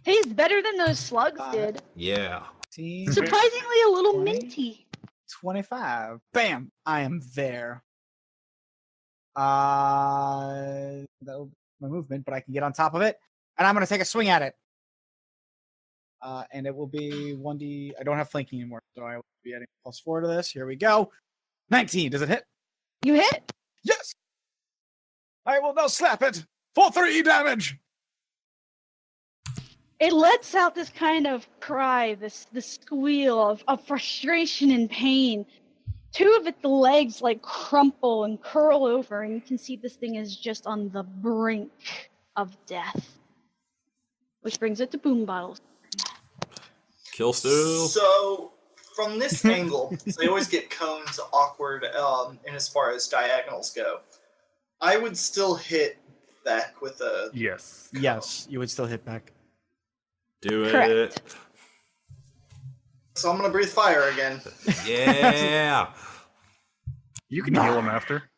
tastes better than those slugs did. Yeah. 15, Surprisingly, a little 20. minty. 25. Bam! I am there. That'll be my movement, but I can get on top of it, and I'm gonna take a swing at it. And it will be 1d. I don't have flanking anymore, so I will be adding +4 to this. Here we go. 19. Does it hit? You hit. Yes. I will now slap it for 3 damage. It lets out this kind of cry, this squeal of frustration and pain. 2 of its legs like crumple and curl over, and you can see this thing is just on the brink of death. Which brings it to Boom Bottles. Kill Stu. So from this angle, they always get cones awkward in as far as diagonals go. I would still hit back with a Yes. Yes, you would still hit back. Do Correct. it. So I'm gonna breathe fire again. Yeah. You can heal him after.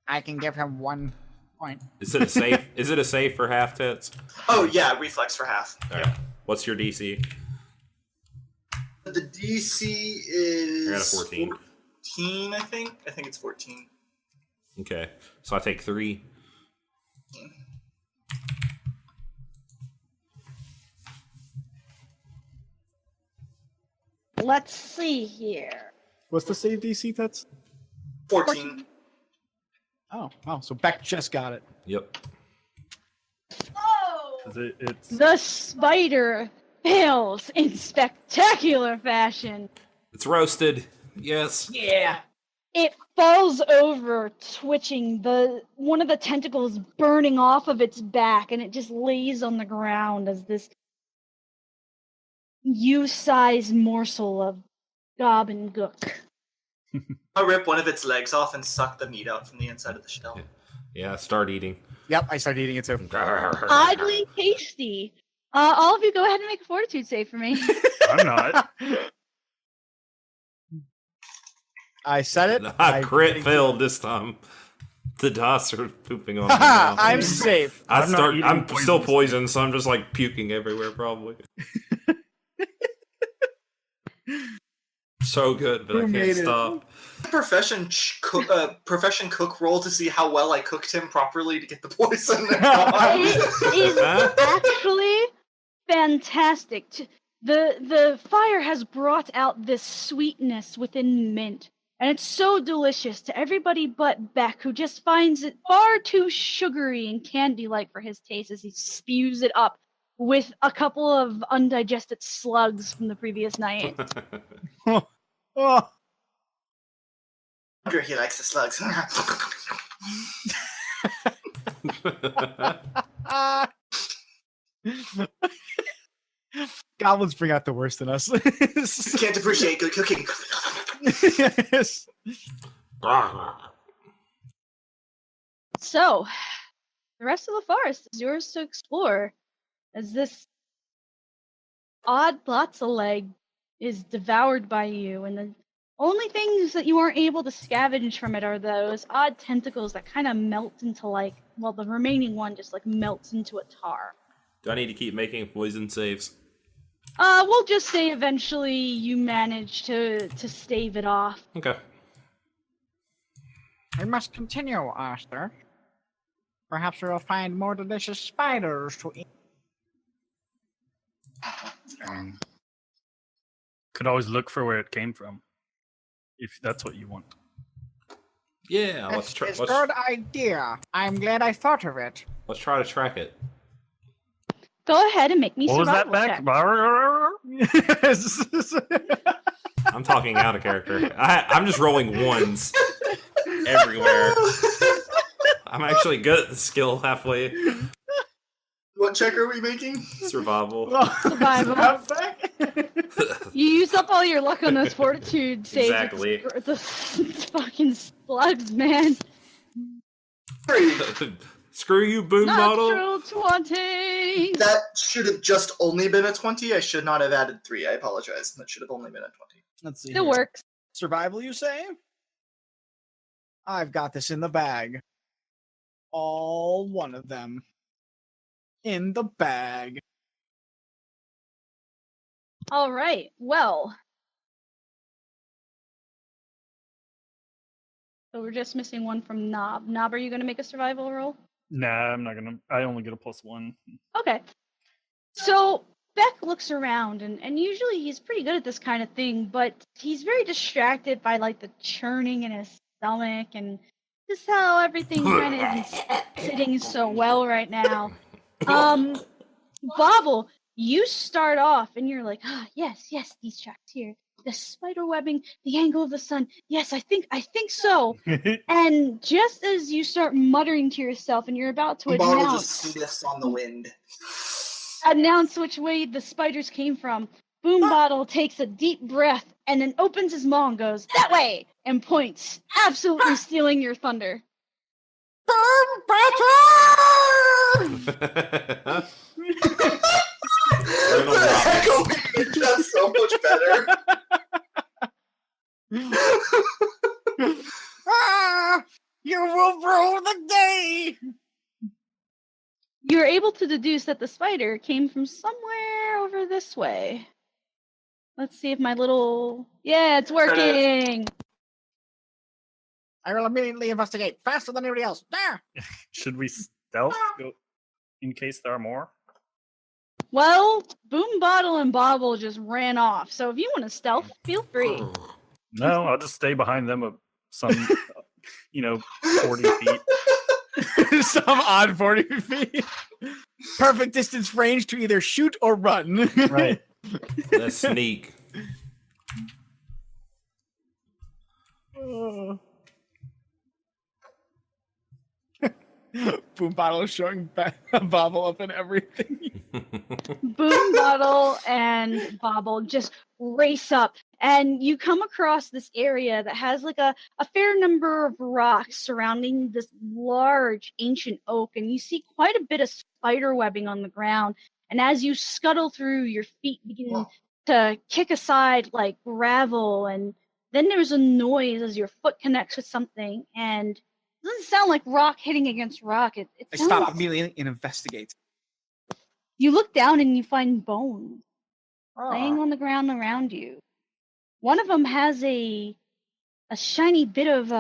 I can give him 1 point. Is it a safe? Is it a safe for half tits? Oh yeah, reflex for half. All right. What's your DC? The DC is I got a 14. 14, I think. I think it's 14. Okay. So I take 3. Let's see here. What's the save DC? That's 14. oh wow. So Beck just got it. Yep. Oh! 'Cause it's The spider fails in spectacular fashion. It's roasted. Yes. Yeah. It falls over, twitching, one of the tentacles burning off of its back, and it just lays on the ground as this you-sized morsel of goblin gook. I'll rip one of its legs off and suck the meat out from the inside of the shell. Yeah. Start eating. Yep, I started eating it too. Oddly tasty. All of you go ahead and make a fortitude save for me. I'm not. I said it. I crit failed this time. The dots are pooping on me now. I'm safe. I'm not eating I'm still poisonous. poisoned, so I'm just like puking everywhere, probably. So good, but I Who can't made it? stop. Profession cook roll to see how well I cooked him properly to get the poison. It is Huh? actually fantastic. The fire has brought out this sweetness within mint, and it's so delicious to everybody but Beck, who just finds it far too sugary and candy-like for his taste as he spews it up with a couple of undigested slugs from the previous night. Oh. wonder he likes the slugs. Goblins bring out the worst in us. Can't appreciate good cooking. Yes. So, the rest of the forest is yours to explore as this odd Platza leg is devoured by you, and the only things that you aren't able to scavenge from it are those odd tentacles that kind of melt into the remaining one just like melts into a tar. Do I need to keep making poison saves? We'll just say eventually you manage to stave it off. Okay. We must continue, Arthur. Perhaps we will find more delicious spiders to eat. Could always look for where it came from, if that's what you want. Yeah, let's try. It's a good idea. I'm glad I thought of it. Let's try to track it. Go ahead and make me What was that survival back? check. I'm talking out of character. I'm just rolling ones everywhere. I'm actually good at the skill halfway. What check are we making? Survival. Survival. You used up all your luck on those fortitude saves. Exactly. The fucking slugs, man. 3. Screw you, boom model. Natural 20. Thanks. That should have just only been a 20. I should not have added 3. I apologize. That should have only been a 20. Let's see. Still here. works. Survival, you say? I've got this in the bag. All one of them. In the bag. All right. Well. So we're just missing one from Knob. Knob, are you going to make a survival roll? Nah, I'm not gonna. I only get a +1. Okay. So Beck looks around, and usually he's pretty good at this kind of thing, but he's very distracted by like the churning in his stomach and just how everything kind of is sitting so well right now. Bobble, you start off and you're like, yes, these tracks here. The spider webbing, the angle of the sun. Yes, I think so. And just as you start muttering to yourself and you're about to Bottle announce just sniffs on the wind. which way the spiders came from, Boom Bottle takes a deep breath and then opens his maw and goes, that way! And points, absolutely stealing your thunder. Boom Bottle! Echo made that so much better. You will rule the day! You're able to deduce that the spider came from somewhere over this way. Let's see if my little... Yeah, it's working! I will immediately investigate faster than anybody else. There! Should we stealth go in case there are more? Well, Boom Bottle and Bobble just ran off, so if you want to stealth, feel free. No, I'll just stay behind them some, 40 feet. Some odd 40 feet. Perfect distance range to either shoot or run. Right. Let's sneak. Boom Bottle is showing Bobble up and everything. Boom Bottle and Bobble just race up, and you come across this area that has like a fair number of rocks surrounding this large ancient oak, and you see quite a bit of spider webbing on the ground. And as you scuttle through, your feet begin to kick aside like gravel, and then there's a noise as your foot connects with something, and it doesn't sound like rock hitting against rock. It I sounds... stop immediately and investigate. You look down and you find bones laying on the ground around you. One of them has a shiny bit of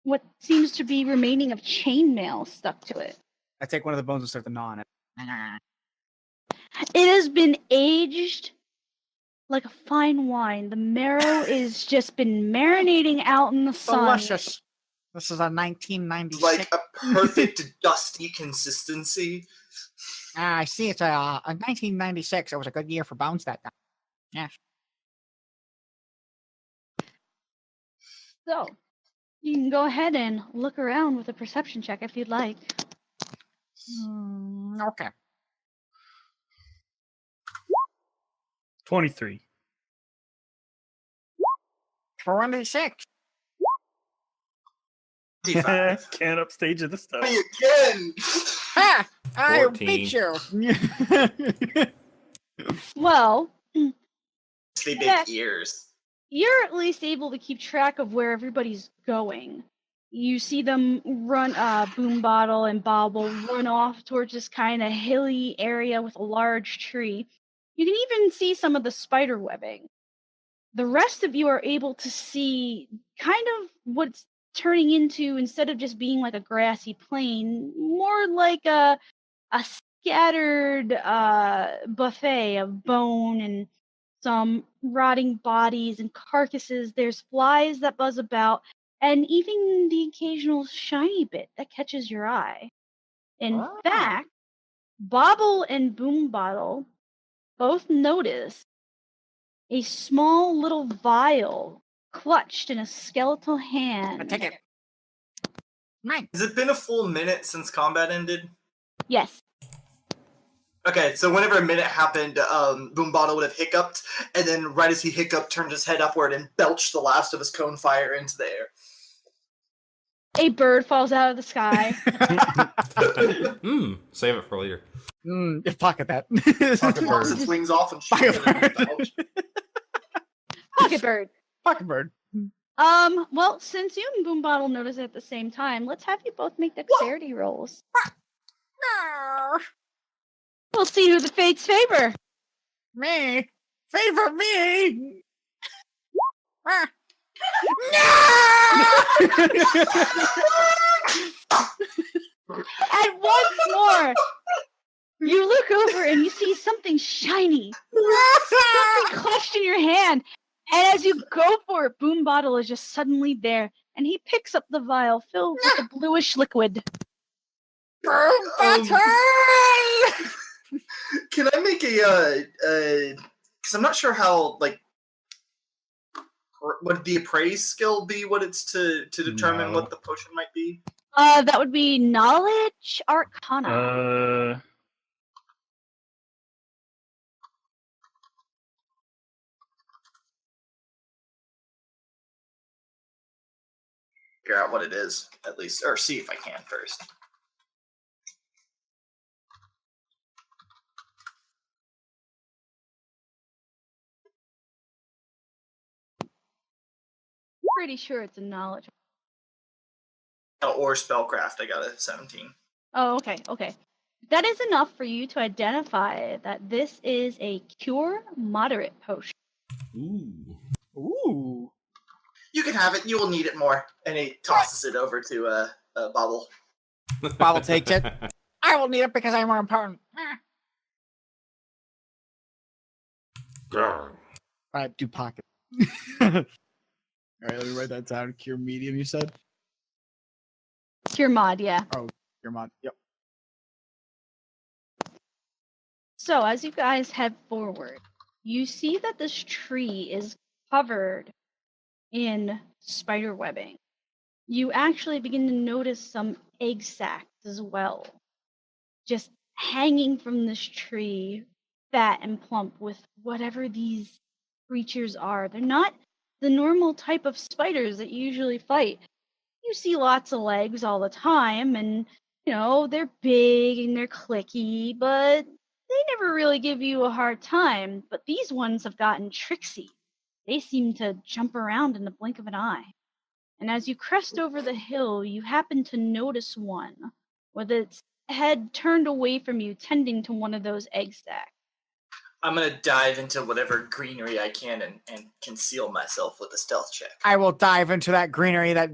what seems to be remaining of chainmail stuck to it. I take one of the bones and start to gnaw on it. It has been aged like a fine wine. The marrow is just been marinating out in the sun. Delicious. This is a 1996. Like a perfect dusty consistency. I see. It's a 1996. It was a good year for bones that time. Yes. So, you can go ahead and look around with a perception check if you'd like. Okay. 23. 26. 25. Can't upstage it this time. Me again. Ha! I 14. beat you. Well, They big Yeah. ears. you're at least able to keep track of where everybody's going. You see them run, Boom Bottle and Bobble run off towards this kind of hilly area with a large tree. You can even see some of the spider webbing. The rest of you are able to see kind of what's turning into, instead of just being like a grassy plain, more like a scattered buffet of bone and some rotting bodies and carcasses. There's flies that buzz about, and even the occasional shiny bit that catches your eye. In fact, Bobble and Boom Bottle both notice a small little vial clutched in a skeletal hand. I take it. Mine. Has it been a full minute since combat ended? Yes. Okay, so whenever a minute happened, Boom Bottle would have hiccuped, and then right as he hiccuped, turned his head upward and belched the last of his cone fire into the air. A bird falls out of the sky. Save it for later. Pocket that. Pocket bird. Its wings off and shoot Pocket it in the bird. pouch. Pocket bird. Pocket bird. Well, since you and Boom Bottle notice it at the same time, let's have you both make dexterity rolls. We'll see who the fates favor. Me? Favor me? Ah. And once more, you look over and you see something shiny, something clutched in your hand. And as you go for it, Boom Bottle is just suddenly there, and he picks up the vial filled with a bluish liquid. Boom Bottle! Can I make because I'm not sure how, like, would the appraise skill be what it's to determine No. what the potion might be? That would be knowledge arcana. Figure out what it is, at least, or see if I can first. Pretty sure it's a knowledge. Oh, or spellcraft, I got a 17. Oh, okay, okay. That is enough for you to identify that this is a cure moderate potion. Ooh. Ooh. You can have it. You will need it more. And he tosses it over to Bobble. Bobble takes it. I will need it because I'm more important. Grr. Alright, do pocket. Alright, let me write that down. Cure medium, you said? Cure mod, yeah. Cure mod. Yep. So as you guys head forward, you see that this tree is covered in spider webbing. You actually begin to notice some egg sacs as well, just hanging from this tree, fat and plump with whatever these creatures are. They're not the normal type of spiders that you usually fight. You see lots of legs all the time, and you know, they're big and they're clicky, but they never really give you a hard time. But these ones have gotten tricksy. They seem to jump around in the blink of an eye. And as you crest over the hill, you happen to notice one with its head turned away from you, tending to one of those egg sacs. I'm going to dive into whatever greenery I can and conceal myself with a stealth check. I will dive into that greenery that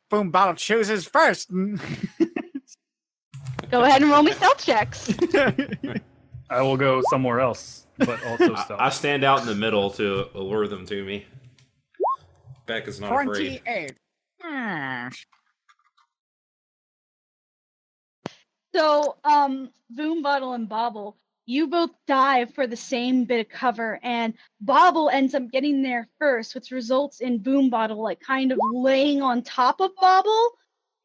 Boom Bottle chooses first. Go ahead and roll me stealth checks. I will go somewhere else, but also stealth. I stand out in the middle to allure them to me. Beck is not afraid. 28. So, Boom Bottle and Bobble, you both dive for the same bit of cover, and Bobble ends up getting there first, which results in Boom Bottle like kind of laying on top of Bobble,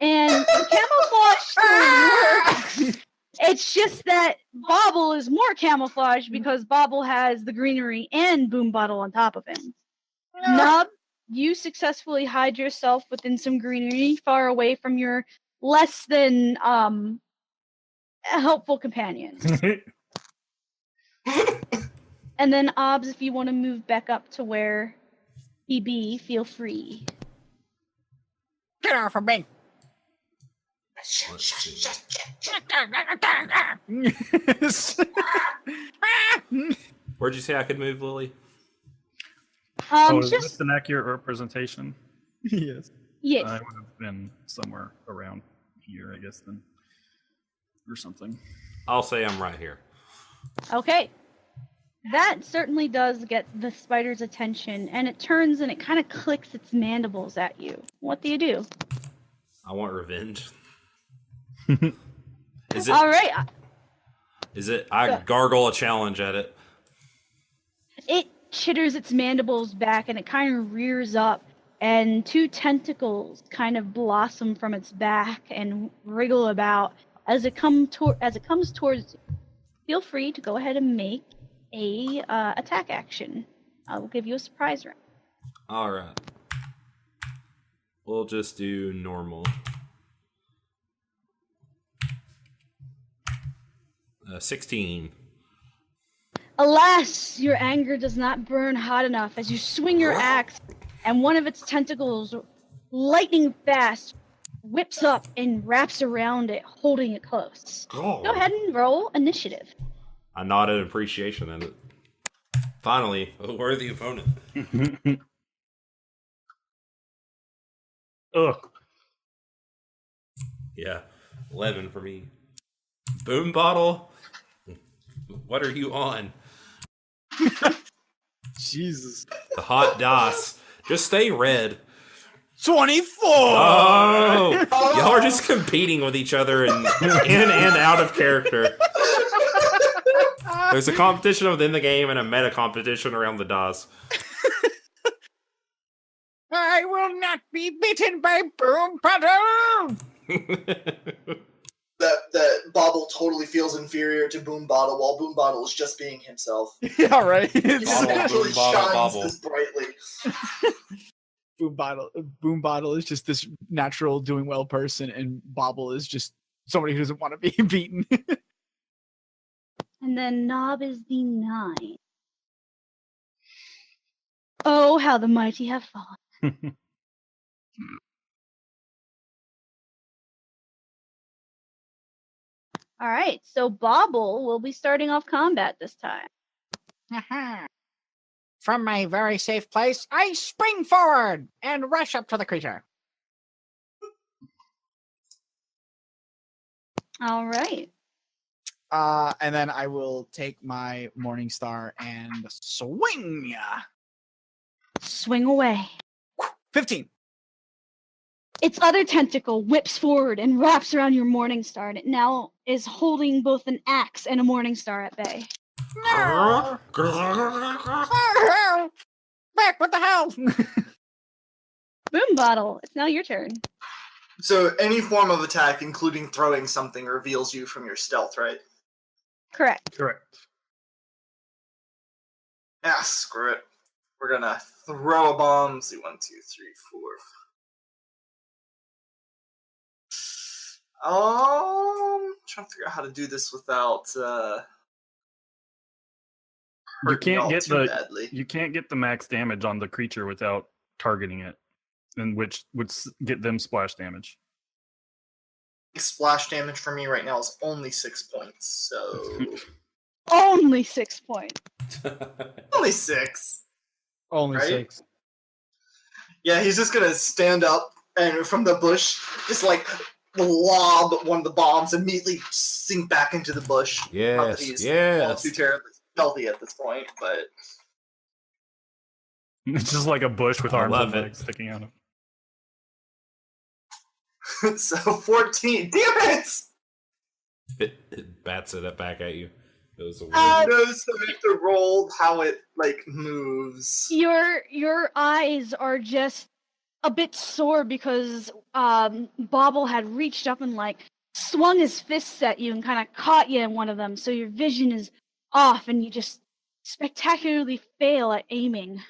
and the camouflage still works. It's just that Bobble is more camouflaged because Bobble has the greenery and Boom Bottle on top of him. Nub, you successfully hide yourself within some greenery far away from your less than helpful companion. And then Obs, if you want to move back up to where he be, feel free. Get off of me. Let's see. Where'd you say I could move, Lily? Is Just this an accurate representation? Yes. yes. I would have been somewhere around here, I guess, then. Or something. I'll say I'm right here. Okay. That certainly does get the spider's attention, and it turns and it kind of clicks its mandibles at you. What do you do? I want revenge. Is All right. I gargle a challenge at it. It chitters its mandibles back, and it kind of rears up, and two tentacles kind of blossom from its back and wriggle about as it comes towards you. Feel free to go ahead and make a attack action. I will give you a surprise round. All right. We'll just do normal. 16. Alas, your anger does not burn hot enough as you swing your axe, and one of its tentacles, lightning fast, whips up and wraps around it, holding it close. Go ahead and roll initiative. I nodded appreciation at it. Finally, a worthy opponent. Ugh. Yeah, 11 for me. Boom bottle. What are you on? Jesus. The hot DOS. Just stay red. 24! Oh! Y'all are just competing with each other and in and out of character. There's a competition within the game and a meta competition around the DOS. I will not be beaten by Boom Bottle! That Bobble totally feels inferior to Boom Bottle, while Boom Bottle is just being himself. Yeah, right. He just Bobble, naturally Boom Bottle, shines Bobble. this brightly. Boom Bottle is just this natural doing well person, and Bobble is just somebody who doesn't want to be beaten. And then Knob is the 9. Oh, how the mighty have fallen. All right, so Bobble will be starting off combat this time. Aha. From my very safe place, I spring forward and rush up to the creature. All right. And then I will take my Morning Star and swing. Swing away. 15. Its other tentacle whips forward and wraps around your Morning Star, and it now is holding both an axe and a Morning Star at bay. No! Back, what the hell? Boom Bottle, it's now your turn. So any form of attack, including throwing something, reveals you from your stealth, right? Correct. Correct. Ah, screw it. We're gonna throw a bomb. Let's see, 1, 2, 3, 4. Trying to figure out how to do this without You hurting y'all can't get too badly. you can't get the max damage on the creature without targeting it, and which would get them splash damage. Splash damage for me right now is only 6 points, so Only 6 points. only 6. Only Right? 6. Yeah, he's just gonna stand up and from the bush, just like lob one of the bombs, immediately sink back into the bush. Not that Yes, he's yes. too terribly stealthy at this point, but It's just like a bush with I arms love and it. legs sticking out of it. so 14. Damn it! It bats it back at you. It was a weird. No, so I have to roll how it like moves. Your eyes are just a bit sore because Bobble had reached up and like swung his fists at you and kind of caught you in one of them, so your vision is off and you just spectacularly fail at aiming.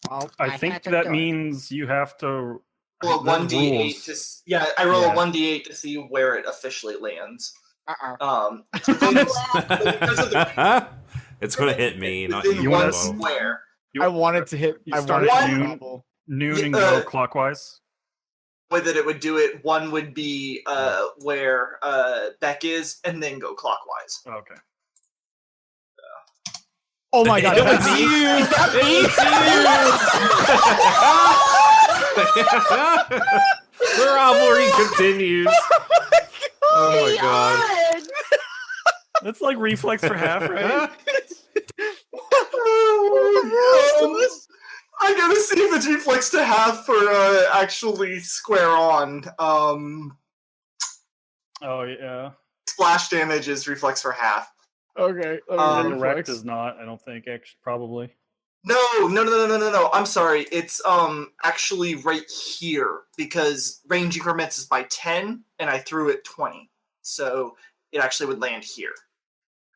Well, I had think to that do it. means you have to Roll a there's 1d8 rules. to I roll Yeah. a 1d8 to see where it officially lands. Uh-oh. Because of the It's gonna hit me, not within you. one wanna- Bottle. square. I wanted to hit. You I start wanted at to hit noon. Bobble. noon Yeah, and go clockwise. Way that it would do it, one would be where Beck is, and then go clockwise. Okay. Oh my god! It That's was me. you! Is that me? The rivalry continues. Oh my god. That's like reflex for half, right? I gotta see if it's reflex to half for actually square on. Oh yeah. Splash damage is reflex for half. Okay. Um, Direct is not. I don't think actually probably. No. I'm sorry. It's actually right here because range increments is by 10, and I threw it 20, so it actually would land here.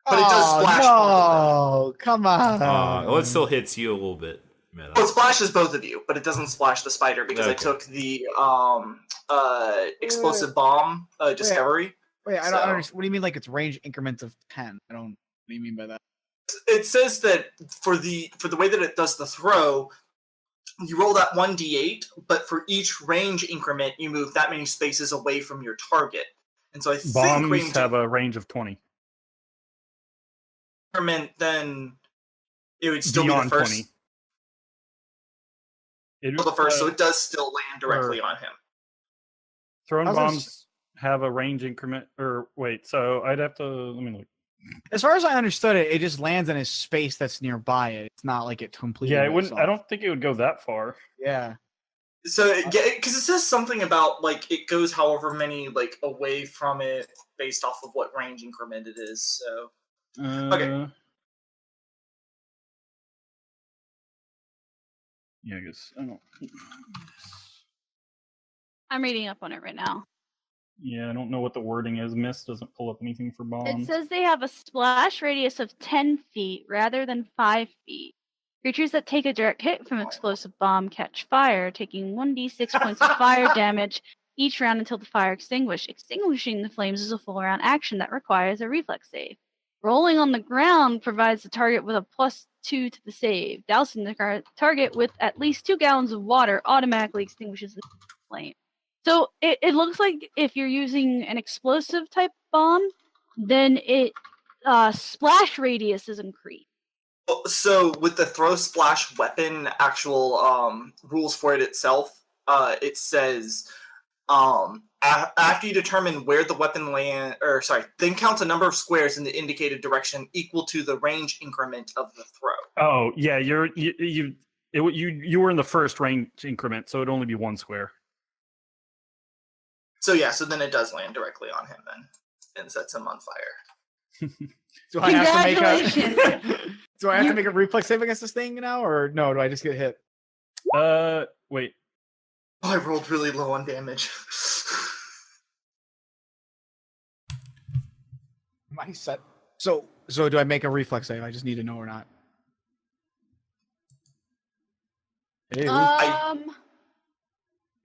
But it does splash. Oh, come on. Well, it still hits you a little bit. Meta. Well, it splashes both of you, but it doesn't splash the spider because I Okay. took the explosive bomb discovery. Wait, I So- don't understand. What do you mean? Like it's range increments of 10? I don't. What do you mean by that? It says that for the way that it does the throw, you roll that 1d8, but for each range increment, you move that many spaces away from your target. And so I think Bombs range have a range of 20. increment, then it would still Beyond be the first. 20. It, Still the first, so it does still land directly on him. Thrown I was gonna bombs have a range increment. Or wait, so I'd have to let me look. As far as I understood it, it just lands in a space that's nearby it. It's not like it completely. Yeah, it goes wouldn't. I off. don't think it would go that far. Yeah. So, because it says something about like it goes however many like away from it based off of what range increment it is. So, Okay. Yeah, I guess I don't. I'm reading up on it right now. Yeah, I don't know what the wording is. Mist doesn't pull up anything for bombs. It says they have a splash radius of 10 feet rather than 5 feet. Creatures that take a direct hit from explosive bomb catch fire, taking 1d6 points of fire damage each round until the fire extinguished. Extinguishing the flames is a full round action that requires a reflex save. Rolling on the ground provides the target with a +2 to the save. Dousing the target with at least 2 gallons of water automatically extinguishes the flame. So it looks like if you're using an explosive type bomb, then it splash radius is increased. So with the throw splash weapon actual rules for it itself, it says after you determine where the weapon then count a number of squares in the indicated direction equal to the range increment of the throw. Oh yeah, you were in the first range increment, so it'd only be 1 square. So yeah, so then it does land directly on him then and sets him on fire. Do I have to make Congratulations. Do I have to make a reflex save against this thing now, or no? Do I just get hit? Wait. Oh, I rolled really low on damage. Am I set? So do I make a reflex save? I just need to know or not. Ew.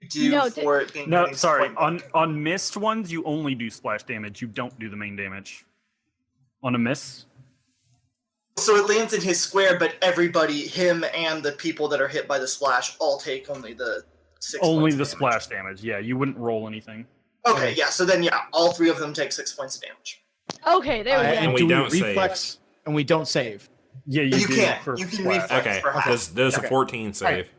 Do No, for it being No, hitting sorry. point- On missed ones, you only do splash damage. You don't do the main damage. On a miss, So it lands in his square, but everybody, him and the people that are hit by the splash, all take only the 6 only points of the damage. splash damage. Yeah, you wouldn't roll anything. Okay, yeah. So then, yeah, all 3 of them take 6 points of damage. Okay, there we go. And we do don't save. reflex, and we don't save. Yeah, You do can. for You can splash. reflex. Okay, for half. there's Okay. a 14 save.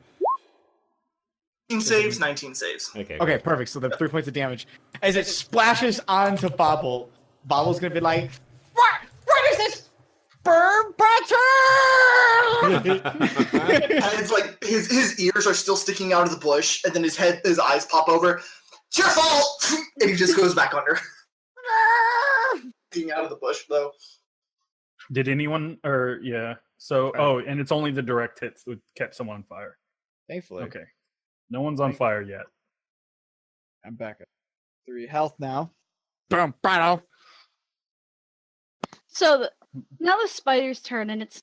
19 saves, 19 saves. Okay. Okay, perfect. So the 3 points of damage. As it splashes onto Bobble, Bobble's gonna be like, What is this? Burn butter! And it's like his ears are still sticking out of the bush, and then his eyes pop over. It's your fault! And he just goes back under. Sticking out of the bush, though. Did anyone or yeah? So and it's only the direct hits that would catch someone on fire. thankfully. Okay, no one's on fire yet. I'm back at 3 health now. Boom, battle. So now the spider's turn, and its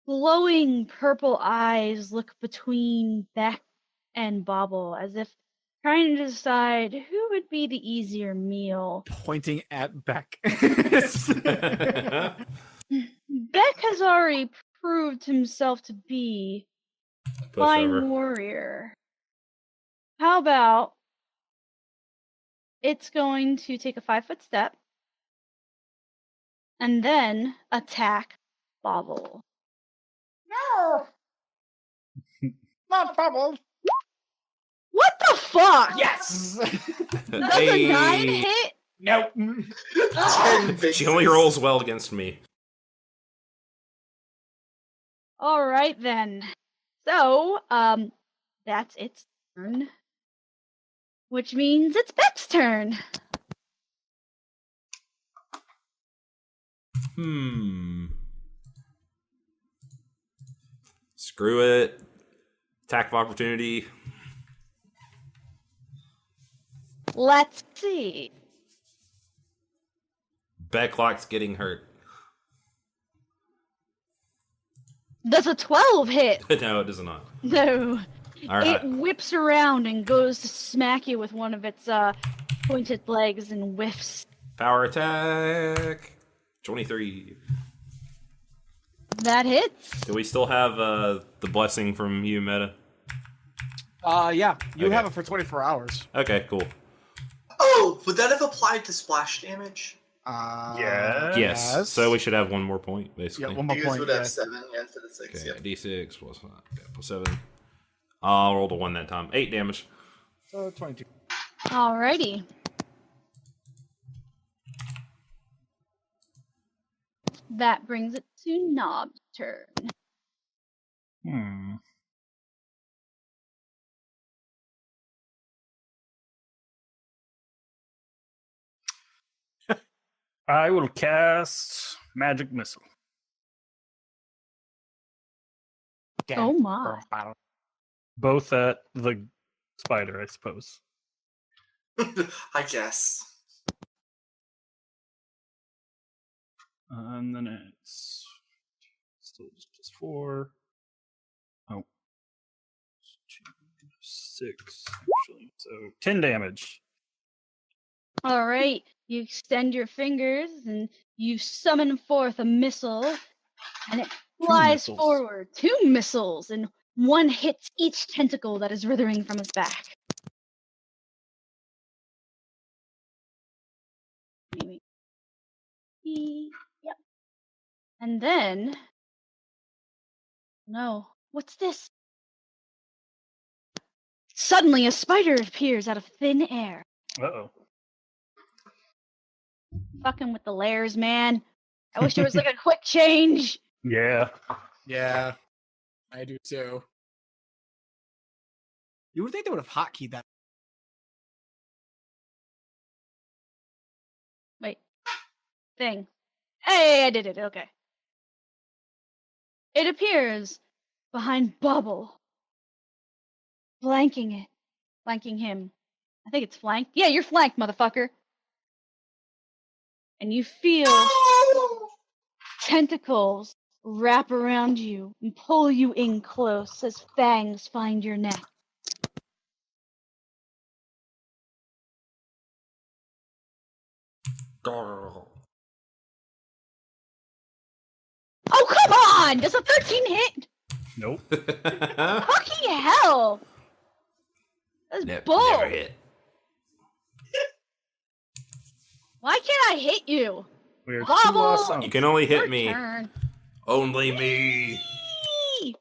glowing purple eyes look between Beck and Bobble as if trying to decide who would be the easier meal. Pointing at Beck. Beck has already proved himself to be a fine Pushover. warrior. How about it's going to take a 5-foot step and then attack Bobble. No! Not bubble. What the fuck? Yes! That's a 9 hit? Nope. 10 big She only saves. rolls well against me. Alright then. So, that's its turn. Which means it's Beck's turn. Screw it. Attack of opportunity. Let's see. Becklock's getting hurt. Does a 12 hit? No, it does not. No. All right. It whips around and goes to smack you with one of its pointed legs and whiffs. Power attack. 23. That hits. Do we still have the blessing from you, Meta? Yeah, you Okay. have it for 24 hours. Okay, cool. Oh, would that have applied to splash damage? Yes. So we should have one more point, basically. Yeah, one more You guys point. would Yeah. have 7 instead of 6. Okay, Yeah. D6 plus 5, plus 7. I'll roll the 1 that time. 8 damage. So 22. Alrighty. That brings it to Knob's turn. I will cast Magic Missile. Oh my. Both at the spider, I suppose. I guess. And then it's still just plus 4. Oh. 6, actually. So 10 damage. Alright. You extend your fingers and you summon forth a missile, and it flies missiles. forward. 2 missiles, and one hits each tentacle that is writhing from his back. Maybe. Yep. And then. No. What's this? Suddenly, a spider appears out of thin air. Uh-oh. Fucking with the layers, man. I wish there was like a quick change. Yeah. Yeah, I do too. You would think they would have hotkeyed that. Wait. Thing. Hey, I did it. Okay. It appears behind Bubble. Flanking it. Flanking him. I think it's flanked. Yeah, you're flanked, motherfucker. And you feel tentacles wrap around you and pull you in close as fangs find your neck. Oh, come on! Does a 13 hit? Nope. Fucking hell! That's bull! Never hit. Why can't I hit you? We are Bobble! too awesome. You can only hit Your me. turn. Only me. Whee!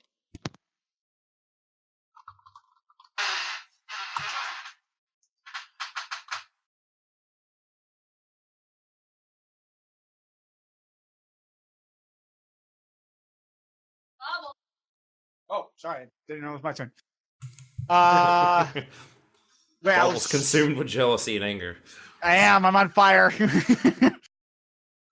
Bobble. Oh, sorry, didn't know it was my turn. Well, Bubble's consumed with jealousy and anger. I am. I'm on fire.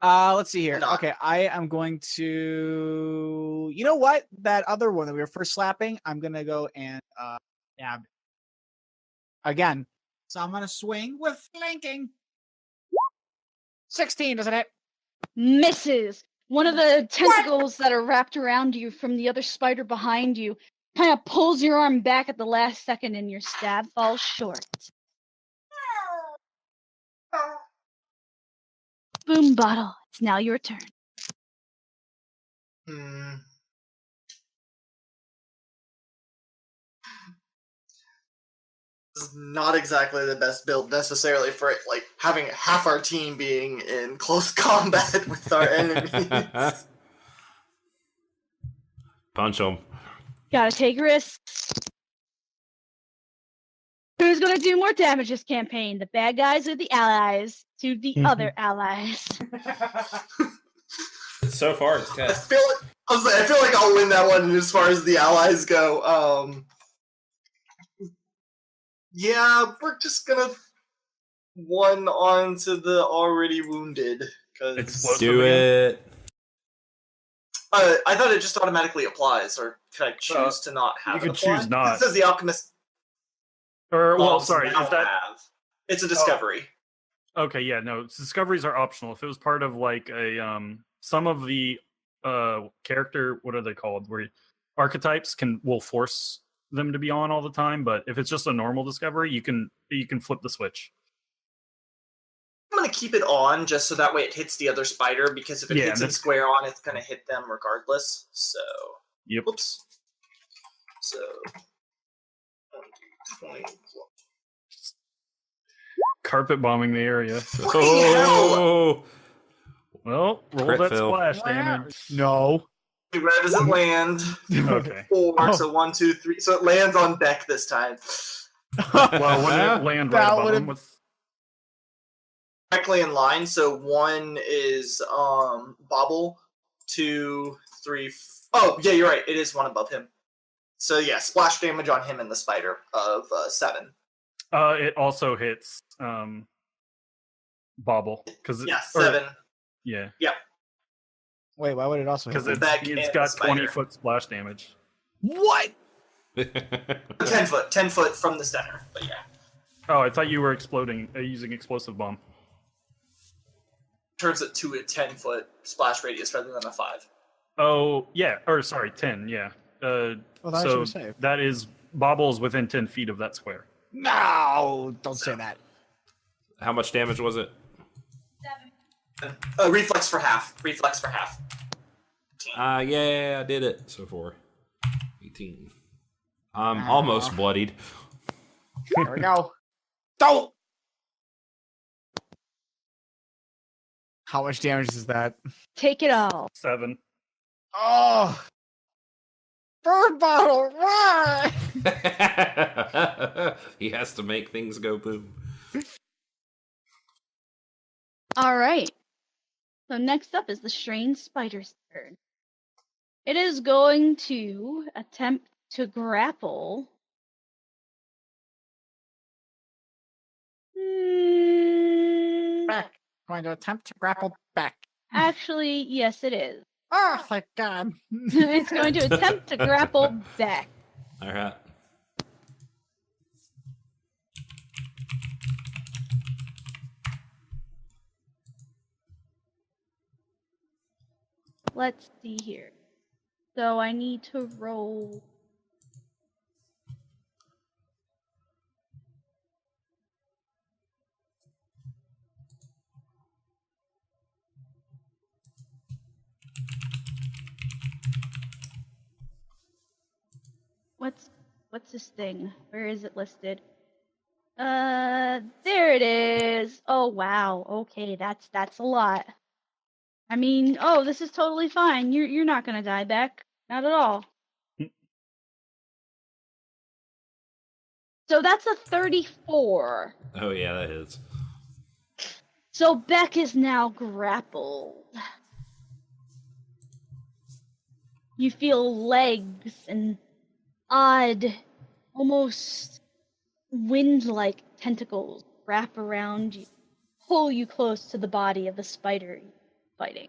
Let's see here. Not. Okay, I am going to. You know what? That other one that we were first slapping, I'm gonna go and stab again. So I'm gonna swing with flanking. 16, doesn't it? Misses. One of the tentacles that are wrapped around you from the other spider behind you kind of pulls your arm back at the last second and your stab falls short. Boom bottle. It's now your turn. This is not exactly the best build necessarily for it, like having half our team being in close combat with our enemies. Punch him. Gotta take risks. Who's gonna do more damage this campaign? The bad guys or the allies to the other allies? So far, it's I Tess. feel like I'll win that one as far as the allies go. Yeah, we're just gonna one onto the already wounded. Explosive Do again? it. I thought it just automatically applies, or could I choose to not have you it could apply? choose not. It says the alchemist. Or well, bombs sorry, now is that have. It's a discovery. okay? Yeah, no, discoveries are optional. If it was part of like a some of the character, what are they called? Where archetypes will force them to be on all the time, but if it's just a normal discovery, you can flip the switch. I'm gonna keep it on just so that way it hits the other spider, because if it hits it square on, it's gonna hit them regardless. So, Yep. Whoops. So, 20. Carpet bombing the area. Oh, Well, roll Crit that fail. splash damage. No. Where does it land? Okay. 4. Oh. So 1, 2, 3. So it lands on Beck this time. Well, wouldn't it land right That above would've- him with? Directly in line. So 1 is Bobble. 2, 3. Oh, yeah, you're right. It is 1 above him. So yeah, splash damage on him and the spider of 7. It also hits Bobble because Yeah, 7. Yeah, Wait, why would it also? because hit me? Back it's and got the spider. 20-foot splash damage. What? 10 foot. 10 foot from the center. But yeah. Oh, I thought you were exploding using explosive bomb. Turns it to a 10-foot splash radius rather than a 5. Oh yeah, or sorry, 10. Yeah. Well, that So should say. that is Bobble's within 10 feet of that square. No, don't say that. How much damage was it? Reflex for half. Reflex for half. Yeah, I did it. So 4. 18. I'm almost bloodied. There we go. Don't. How much damage is that? Take it all. 7. Oh. Bird bottle, why? He has to make things go boom. All right. So next up is the strange spider's turn. It is going to attempt to grapple. Back. Going to attempt to grapple back. Actually, yes, it is. Oh, thank God. It's going to attempt to grapple back. All right. Let's see here. So I need to roll. What's this thing? Where is it listed? There it is. Oh wow. Okay, that's a lot. I mean, oh, this is totally fine. You're not gonna die, Beck. Not at all. So that's a 34. Oh yeah, that is. So Beck is now grappled. You feel legs and odd, almost wind-like tentacles wrap around you, pull you close to the body of the spider you're fighting.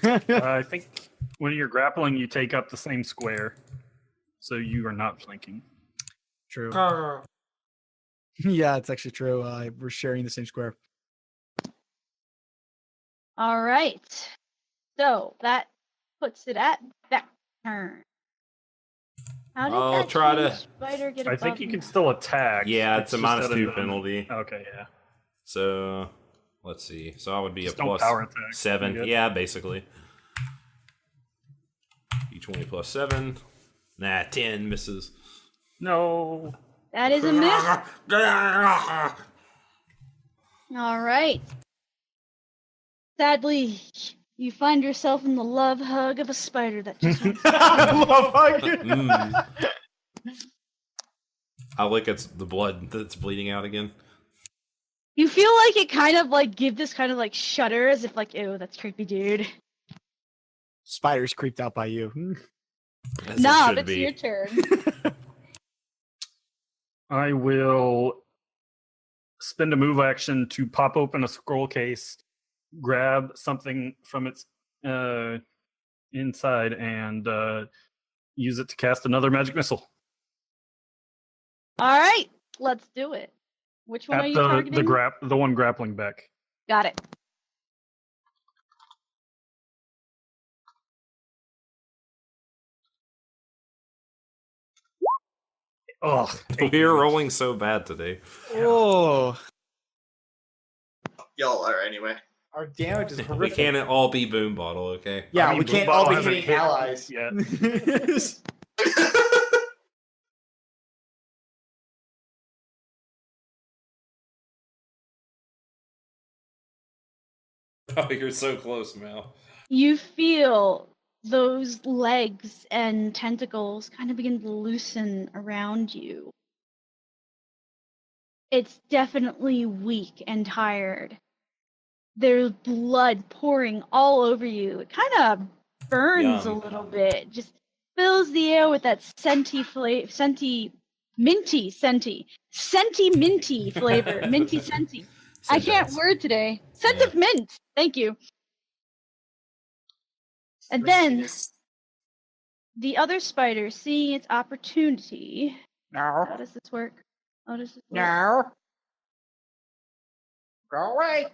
I think when you're grappling, you take up the same square, so you are not flanking. True. Yeah, it's actually true. We're sharing the same square. All right. So that puts it at that turn. How did I'll that try strange to- spider get I above think you me? can still attack. Yeah, it's a just at -2 an- penalty. Okay, yeah. So let's see. So I would be Just a don't plus power attack. 7. You're good. Yeah, basically. D20 plus 7. Nah, 10 misses. No. That is a miss. All right. Sadly, you find yourself in the love hug of a spider that just went. I love hugging. Mm. I lick it's the blood that's bleeding out again. You feel like it kind of like give this kind of like shudder as if like, ew, that's creepy, dude. Spider's creeped out by you. As it Nah, should it's be. your turn. I will spend a move action to pop open a scroll case, grab something from its inside, and use it to cast another magic missile. All right, let's do it. Which one are At you the targeting? the one grappling back. Got it. Ugh. We're rolling so bad today. Oh, Y'all are anyway. our damage is We horrific. can't all be Boom Bottle, okay? Yeah, I mean, we Boom can't all Bottle be hasn't hitting hit allies. yet. Oh, you're so close, Mal. You feel those legs and tentacles kind of begin to loosen around you. It's definitely weak and tired. There's blood pouring all over you. It kind of burns Yum. a little bit. Just fills the air with that minty flavor. Minty flavor. Minty scenty. I can't Sentence. word today. Scent Yeah. of mint. Thank you. And then the other spider, seeing its opportunity. How No. does this work? How does this work? No. Go away.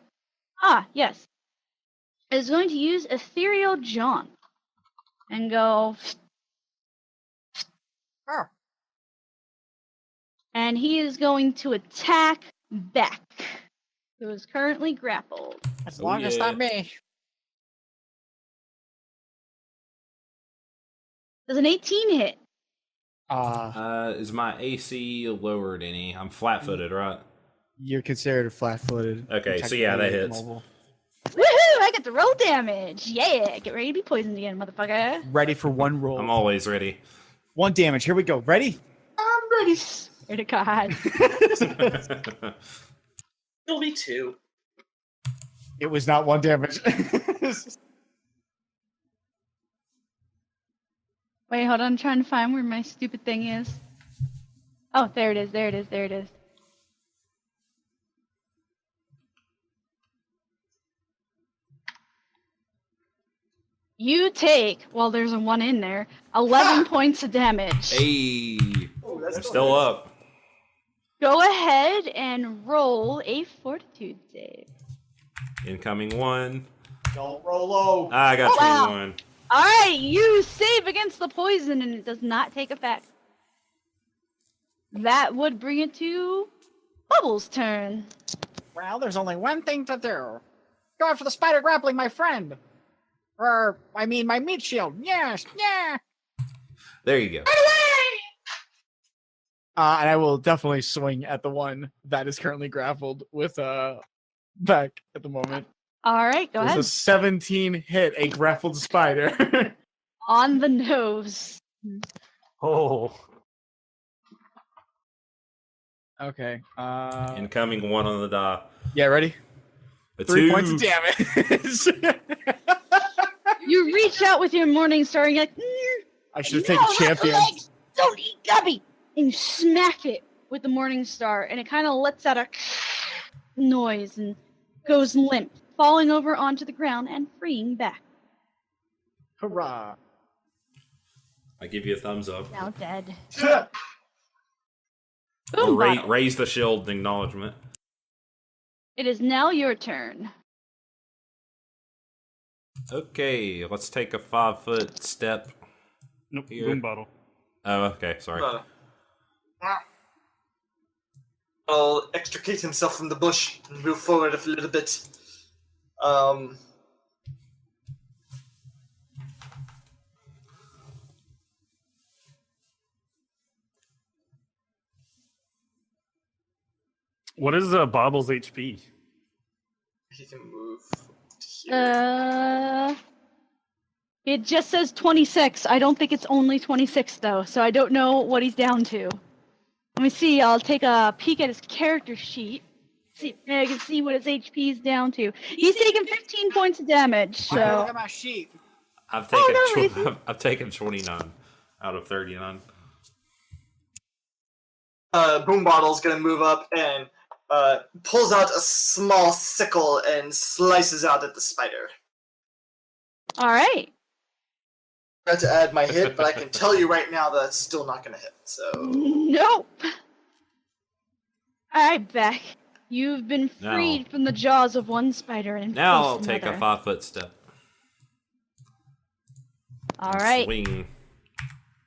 Ah, yes. Is going to use Ethereal Jaunt and go. Oh. And he is going to attack Beck, who is currently grappled. As Oh, long as yeah. not me. Does an 18 hit? Is my AC lowered any? I'm flat-footed, right? You're considered flat-footed. Okay, so yeah, that hits. Mobile. Woohoo! I get the roll damage. Yeah, get ready to be poisoned again, motherfucker. Ready for one roll. I'm always ready. 1 damage. Here we go. Ready? I'm ready. Swear to God. It'll be 2. It was not 1 damage. Wait, hold on. I'm trying to find where my stupid thing is. Oh, there it is. There it is. There it is. You take, well, there's a 1 in there, 11 points of damage. Hey, Oh, that's I'm still up. Go ahead and roll a fortitude save. Incoming 1. Don't roll low. I got Wow. 21. Alright, you save against the poison and it does not take effect. That would bring it to Bubbles' turn. Well, there's only one thing to do. Go after the spider grappling my friend. Or, I mean, my meat shield. Yes, yeah. There you go. And I will definitely swing at the one that is currently grappled with Beck at the moment. Alright, go It's ahead. a 17 hit, a grappled spider. On the nose. Oh. Okay. Incoming 1 on the die. Yeah, ready? A 3 2. points of damage. You reach out with your morning star and you're like, I should have no, taken not the champion. legs! Don't eat Gubby! And you smack it with the morning star and it kind of lets out a noise and goes limp, falling over onto the ground and freeing Beck. Hurrah. I give you a thumbs up. Now dead. Or Boom bottle. raise the shield in acknowledgement. It is now your turn. Okay, let's take a 5-foot step. Nope. Here. Boom bottle. Oh, okay, sorry. I'll extricate himself from the bush and move forward a little bit. What is Bobble's HP? He can move to here. It just says 26. I don't think it's only 26 though, so I don't know what he's down to. Let me see. I'll take a peek at his character sheet. See, I can see what his HP is down to. He's taking 15 points of damage. Look So at my sheet. I've taken no, Ethan. I've taken 29 out of 39. Boom Bottle's gonna move up and pulls out a small sickle and slices out at the spider. all right. I had to add my hit, but I can tell you right now that it's still not gonna hit. So Nope. Alright, Beck. You've been freed from the jaws of one spider and Now faced I'll take a another. 5-foot step. Alright. Swing.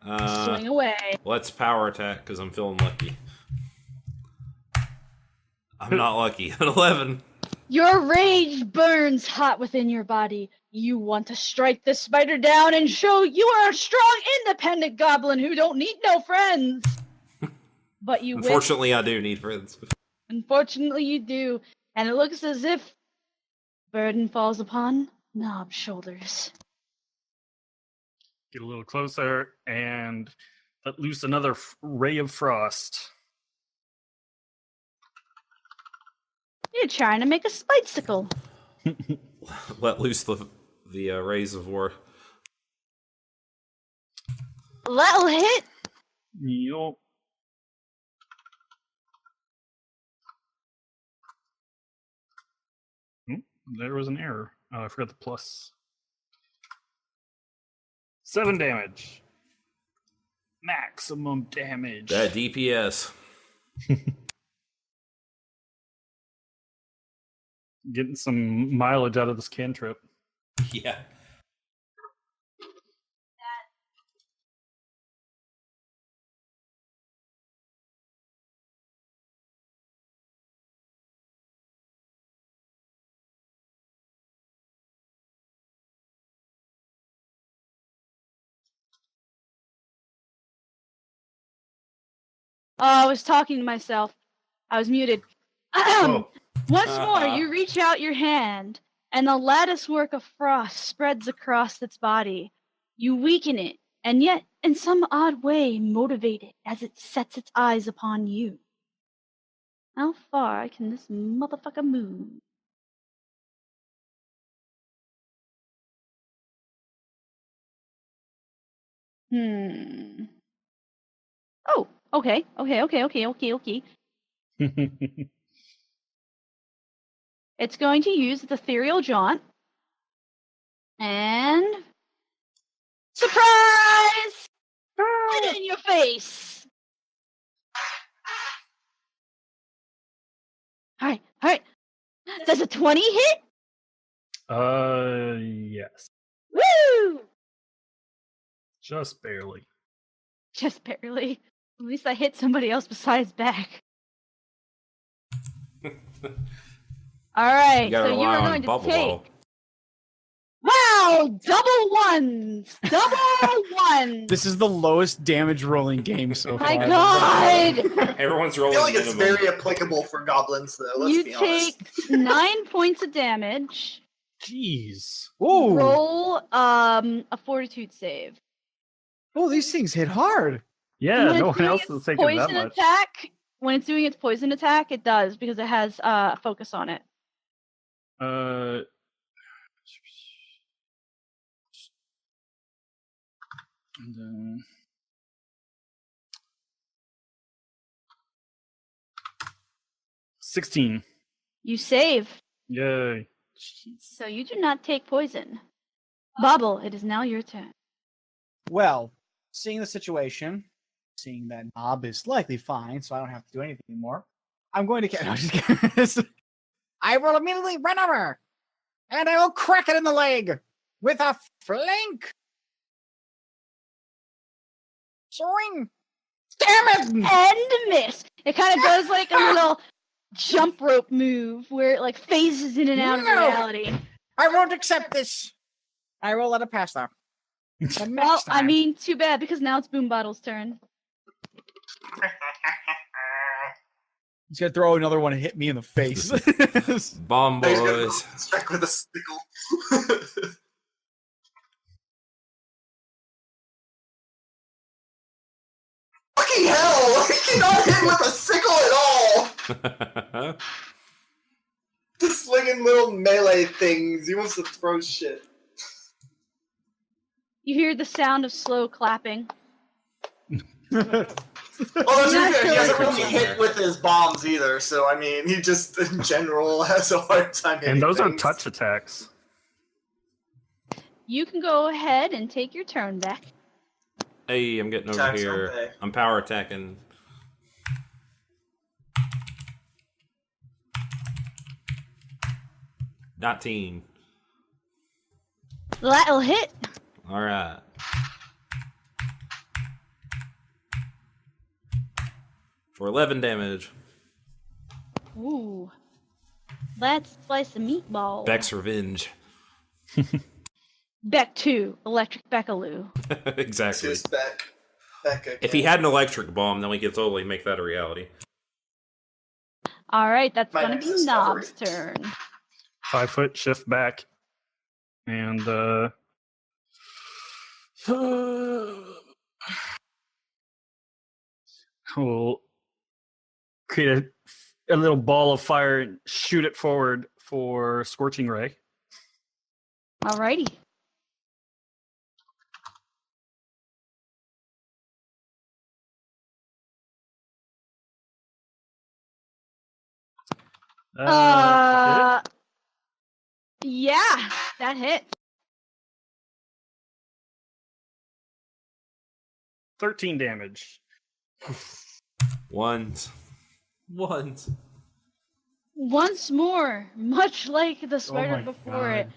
Swing away. Let's power attack because I'm feeling lucky. I'm not lucky. An 11. Your rage burns hot within your body. You want to strike this spider down and show you are a strong, independent goblin who don't need no friends. But you Unfortunately, I do need friends. Unfortunately, you do. And it looks as if burden falls upon Knob's shoulders. Get a little closer and let loose another ray of frost. You're trying to make a spitesicle. Let loose the rays of war. That'll hit. Yup. There was an error. Oh, I forgot the plus. 7 damage. Maximum damage. That DPS. Getting some mileage out of this cantrip. Yeah. Oh, I was talking to myself. I was muted. Once more, you reach out your hand, and the lattice work of frost spreads across its body. You weaken it, and yet, in some odd way, motivate it as it sets its eyes upon you. How far can this motherfucker move? Oh, okay. It's going to use the ethereal jaunt. And surprise! Right in your face. All right. Does a 20 hit? Yes. Woo! Just barely. Just barely. At least I hit somebody else besides Beck. All right, You gotta so you rely are on going to bubble take. ball. Wow! Double ones! Double ones! This is the lowest damage rolling game so far. My God! Everyone's I rolling. feel like it's minimum. very applicable for goblins, though. Let's You be honest. take 9 points of damage. Jeez. Ooh. Roll a fortitude save. Oh, these things hit hard. Yeah, When no it's one doing else its is taking that poison much. attack. When it's doing its poison attack, it does because it has focus on it. And then 16. You save, Yay. so you do not take poison. Bobble, it is now your turn. Well, seeing the situation, seeing that Knob is likely fine, so I don't have to do anything anymore, I'm going to get. No, just kidding. I will immediately run over, and I will crack it in the leg with a flank. Swing. Damn it! And miss. It kind of does like a little jump rope move where it like phases in and out of No. reality. I won't accept this. I will let it pass though. The Well, next I time. mean, too bad because now it's Boom Bottle's turn. He's gonna throw another one and hit me in the face. Bomb He's gonna boys. strike with a sickle. Fucking hell! I cannot hit with a sickle at all! Just slinging little melee things. He wants to throw shit. You hear the sound of slow clapping. Well, that's fair. He hasn't really Crickets in hit there. with his bombs either, so I mean, he just in general has a hard time hitting And those are things. touch attacks. You can go ahead and take your turn back. Hey, I'm getting over Attacks here. don't pay. I'm power attacking. 19. That'll hit. All right. For 11 damage. Ooh. Let's slice a meatball. Beck's revenge. Beck 2, Electric Beckaloo. Exactly. Who's back? Back again. If he had an electric bomb, then we could totally make that a reality. All right, that's My gonna next be discovery. Knob's turn. 5 foot shift back, and we'll create a little ball of fire and shoot it forward for Scorching Ray. Alrighty. Yeah, that hit. 13 damage. Once. Once more, much like the spider my before it,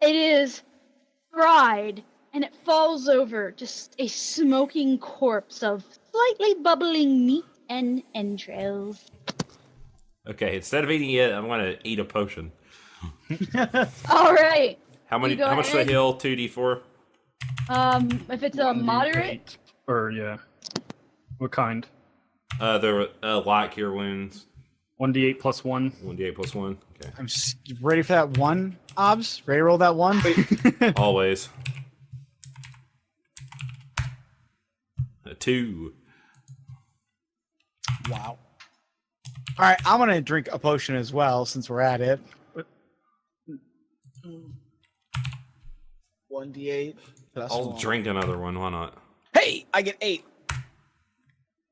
God. it is fried and it falls over, just a smoking corpse of slightly bubbling meat and entrails. Okay, instead of eating it, I'm gonna eat a potion. All right. How You go much do they ahead. heal? 2d4? If it's a moderate, 1d8. Or, yeah. What kind? They're light cure wounds. 1d8 plus 1. 1d8 plus 1. Okay. I'm ready for that one, Obs. Ready to roll that one? Always. A 2. Wow. All right, I'm gonna drink a potion as well since we're at it. 1d8. I'll drink another one. Why not? Hey, I get 8,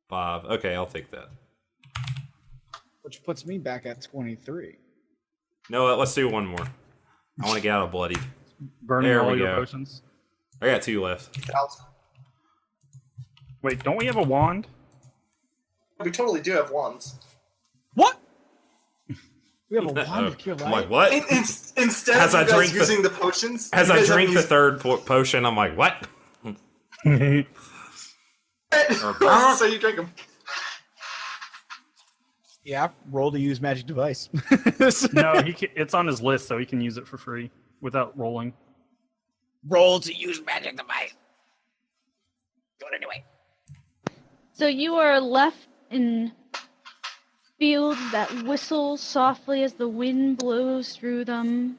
5. Okay, I'll take that. which puts me back at 23. No, let's do one more. I want to get out of bloody. Burning There all we your go. potions. I got 2 left. Wait, don't we have a wand? We totally do have wands. What? We have a wand Uh-oh. of cure I'm like, light. what? Instead As of I you guys drink the- using the potions, As you I guys have drink the used- third potion, I'm like, what? so you drink them. Yeah, roll to use magic device. No, it's on his list, so he can use it for free without rolling. Roll to use magic device. Do it anyway. so you are left in fields that whistle softly as the wind blows through them.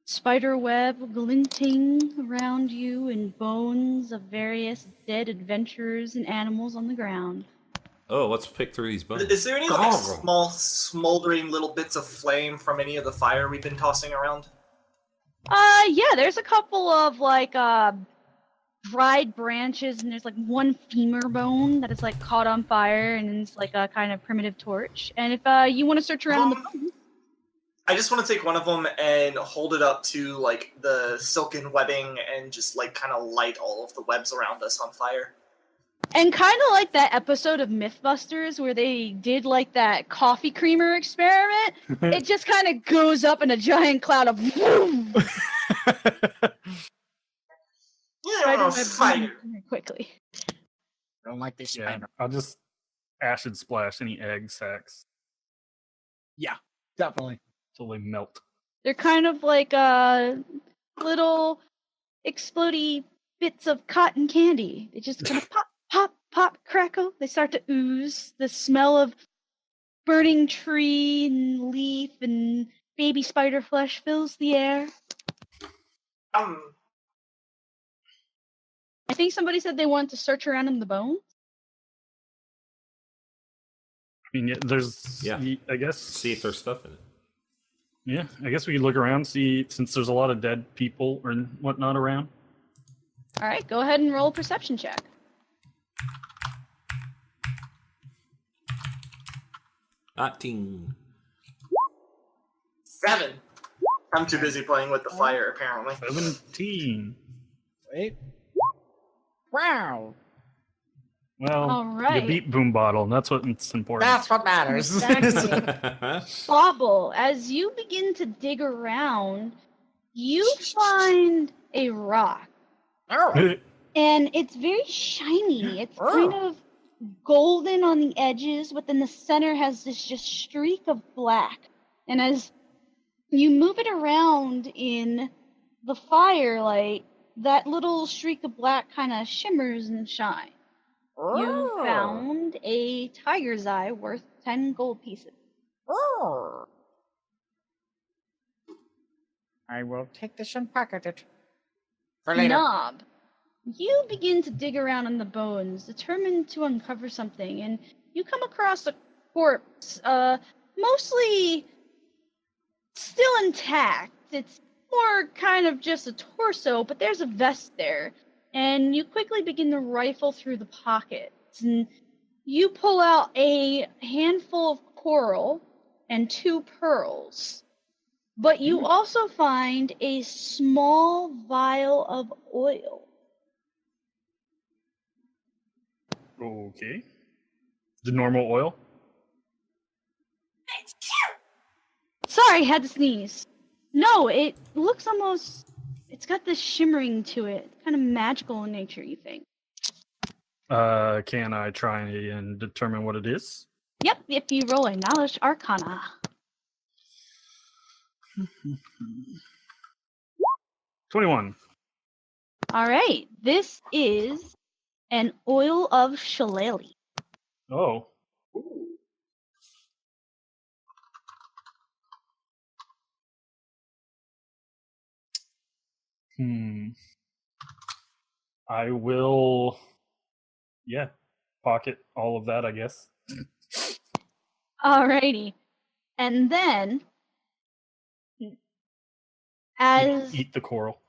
Spider web glinting around you and bones of various dead adventurers and animals on the ground. Oh, let's pick through these bones. Is there any like small smoldering little bits of flame from any of the fire we've been tossing around? Yeah, there's a couple of like dried branches, and there's like one femur bone that is like caught on fire, and it's like a kind of primitive torch. And if you want to search around the bones, I just want to take one of them and hold it up to like the silken webbing and just like kind of light all of the webs around us on fire. and kind of like that episode of Mythbusters where they did like that coffee creamer experiment, it just kind of goes up in a giant cloud of vroom. Yeah, Spiderweb fire. moving very quickly. I don't like this Yeah, spider. I'll just acid splash any egg sacs Definitely. till they melt. They're kind of like little explodey bits of cotton candy. They just kind of pop, pop, pop, crackle. They start to ooze. The smell of burning tree and leaf and baby spider flesh fills the air. I think somebody said they wanted to search around in the bones. I mean, yeah, there's, Yeah. I guess. See if there's stuff in it. Yeah, I guess we could look around, see, since there's a lot of dead people or whatnot around. All right, go ahead and roll a perception check. 19. 7. I'm too busy playing with the fire, apparently. 17. Wait. Wow. Well, All right. you beat Boom Bottle, and that's what's important. That's what matters. Exactly. Bobble, as you begin to dig around, you find a rock. Oh, And it's very shiny. It's kind of golden on the edges, but then the center has this just streak of black. And as you move it around in the firelight, that little streak of black kind of shimmers and shines. You found a tiger's eye worth 10 gold pieces. I will take this and pocket it for later. Knob, you begin to dig around in the bones, determined to uncover something, and you come across a corpse, mostly still intact. It's more kind of just a torso, but there's a vest there. And you quickly begin to rifle through the pockets, and you pull out a handful of coral and 2 pearls. But you also find a small vial of oil. Okay. The normal oil? Sorry, had to sneeze. No, it looks almost... It's got this shimmering to it. It's kind of magical in nature, you think. Can I try and determine what it is? Yep, if you roll a Knowledge Arcana. 21. All right, this is an oil of shillelagh. Oh. I will, pocket all of that, I guess. Alrighty. And then, as Eat the coral.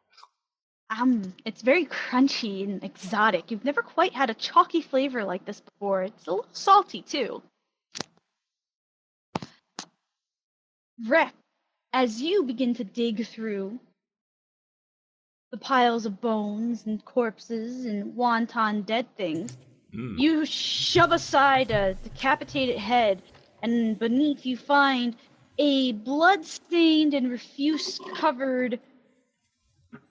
it's very crunchy and exotic. You've never quite had a chalky flavor like this before. It's a little salty too. Rek, as you begin to dig through the piles of bones and corpses and wonton dead things, you shove aside a decapitated head, and beneath you find a blood-stained and refuse-covered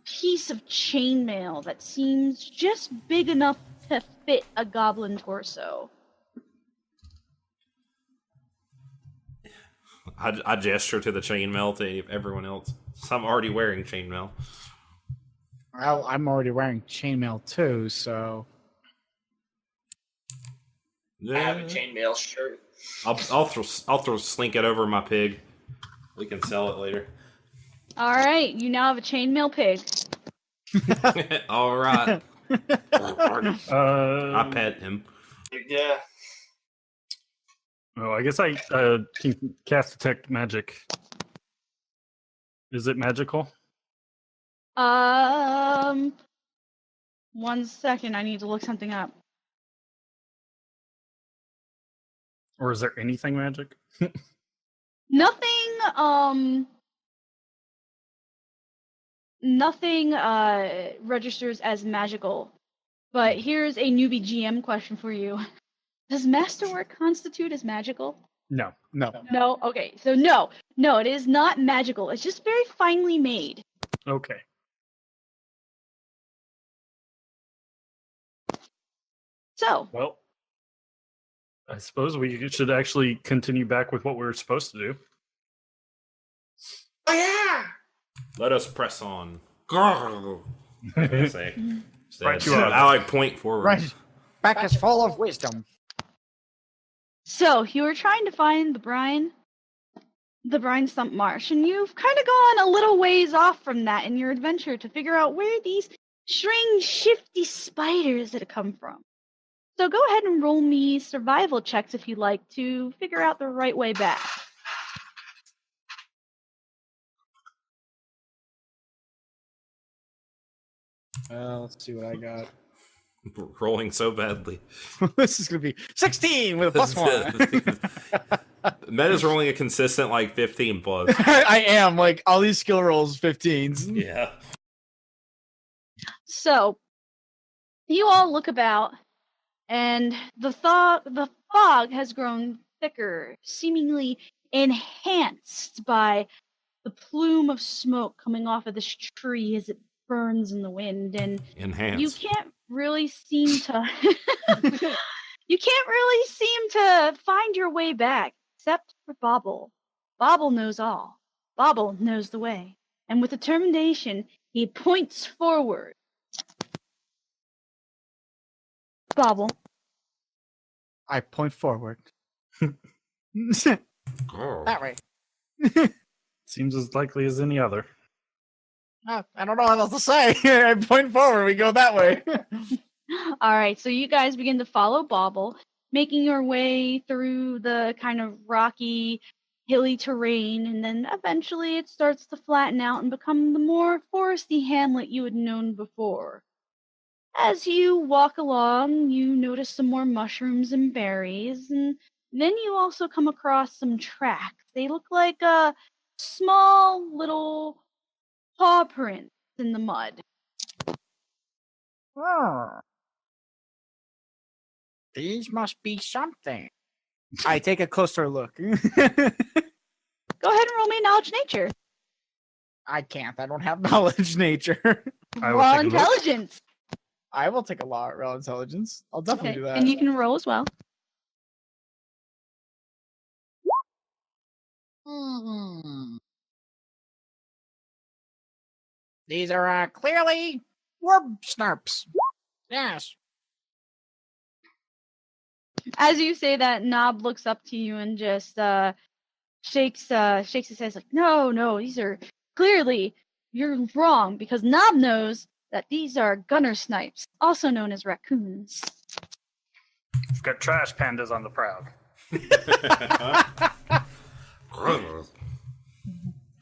piece of chainmail that seems just big enough to fit a goblin torso. I gesture to the chainmail to everyone else. So I'm already wearing chainmail. Well, I'm already wearing chainmail too, so I have a chainmail shirt. I'll throw Slink it over my pig. We can sell it later. All right, you now have a chainmail pig. All right. I pet him. Yeah. Oh, I guess I can cast Detect Magic. Is it magical? 1 second, I need to look something up. Or is there anything magic? Nothing registers as magical. But here's a newbie GM question for you. Does masterwork constitute as magical? No. no. No? Okay, so no, it is not magical. It's just very finely made. Okay. So, Well, I suppose we should actually continue back with what we were supposed to do. Oh yeah. Let us press on. Say. Right, you are. I like point forward. Right. Back is full of wisdom. So you were trying to find the brine stump marsh, and you've kind of gone a little ways off from that in your adventure to figure out where these strange, shifty spiders had come from. So go ahead and roll me survival checks if you'd like to figure out the right way back. Let's see what I got. Rolling so badly. This is gonna be 16 with a +1. Meta's rolling a consistent like 15 plus. I am like all these skill rolls 15s. Yeah. So you all look about, and the fog has grown thicker, seemingly enhanced by the plume of smoke coming off of this tree as it burns in the wind, and you Enhance. can't really seem to find your way back, except for Bobble. Bobble knows all. Bobble knows the way. And with determination, he points forward. Bobble. I point forward. That way. Seems as likely as any other. I don't know what else to say. I point forward. We go that way. All right, so you guys begin to follow Bobble, making your way through the kind of rocky, hilly terrain, and then eventually it starts to flatten out and become the more foresty hamlet you had known before. As you walk along, you notice some more mushrooms and berries, and then you also come across some tracks. They look like small little paw prints in the mud. Oh. These must be something. I take a closer look. Go ahead and roll me knowledge nature. I can't. I don't have knowledge nature. I will Raw take a look. intelligence. I will take a raw intelligence. I'll definitely do that. And you can roll as well. These are clearly worm snarps. Yes. As you say that, Nob looks up to you and just shakes his head like, no, these are clearly, you're wrong, because Nob knows that these are gunner snipes, also known as raccoons. We've got trash pandas on the prowl.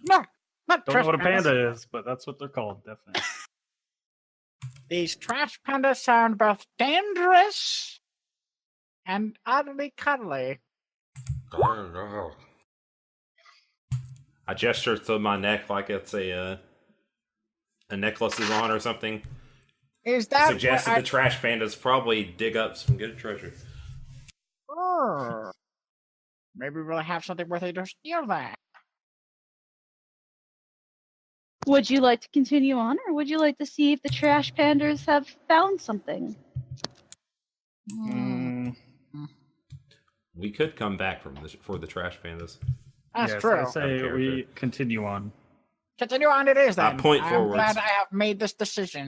No, not Don't trash know what a pandas. panda is, but that's what they're called, definitely. These trash pandas sound both dangerous and oddly cuddly. I gesture to my neck like it's a necklace is on or something. Is that Suggested the trash pandas probably dig up some good treasure. Maybe we'll have something worth it to steal that. Would you like to continue on, or would you like to see if the trash pandas have found something? We could come back for the trash pandas. That's Yes, true. I say we continue on. Continue on it is I then. point I'm forwards. glad I have made this decision.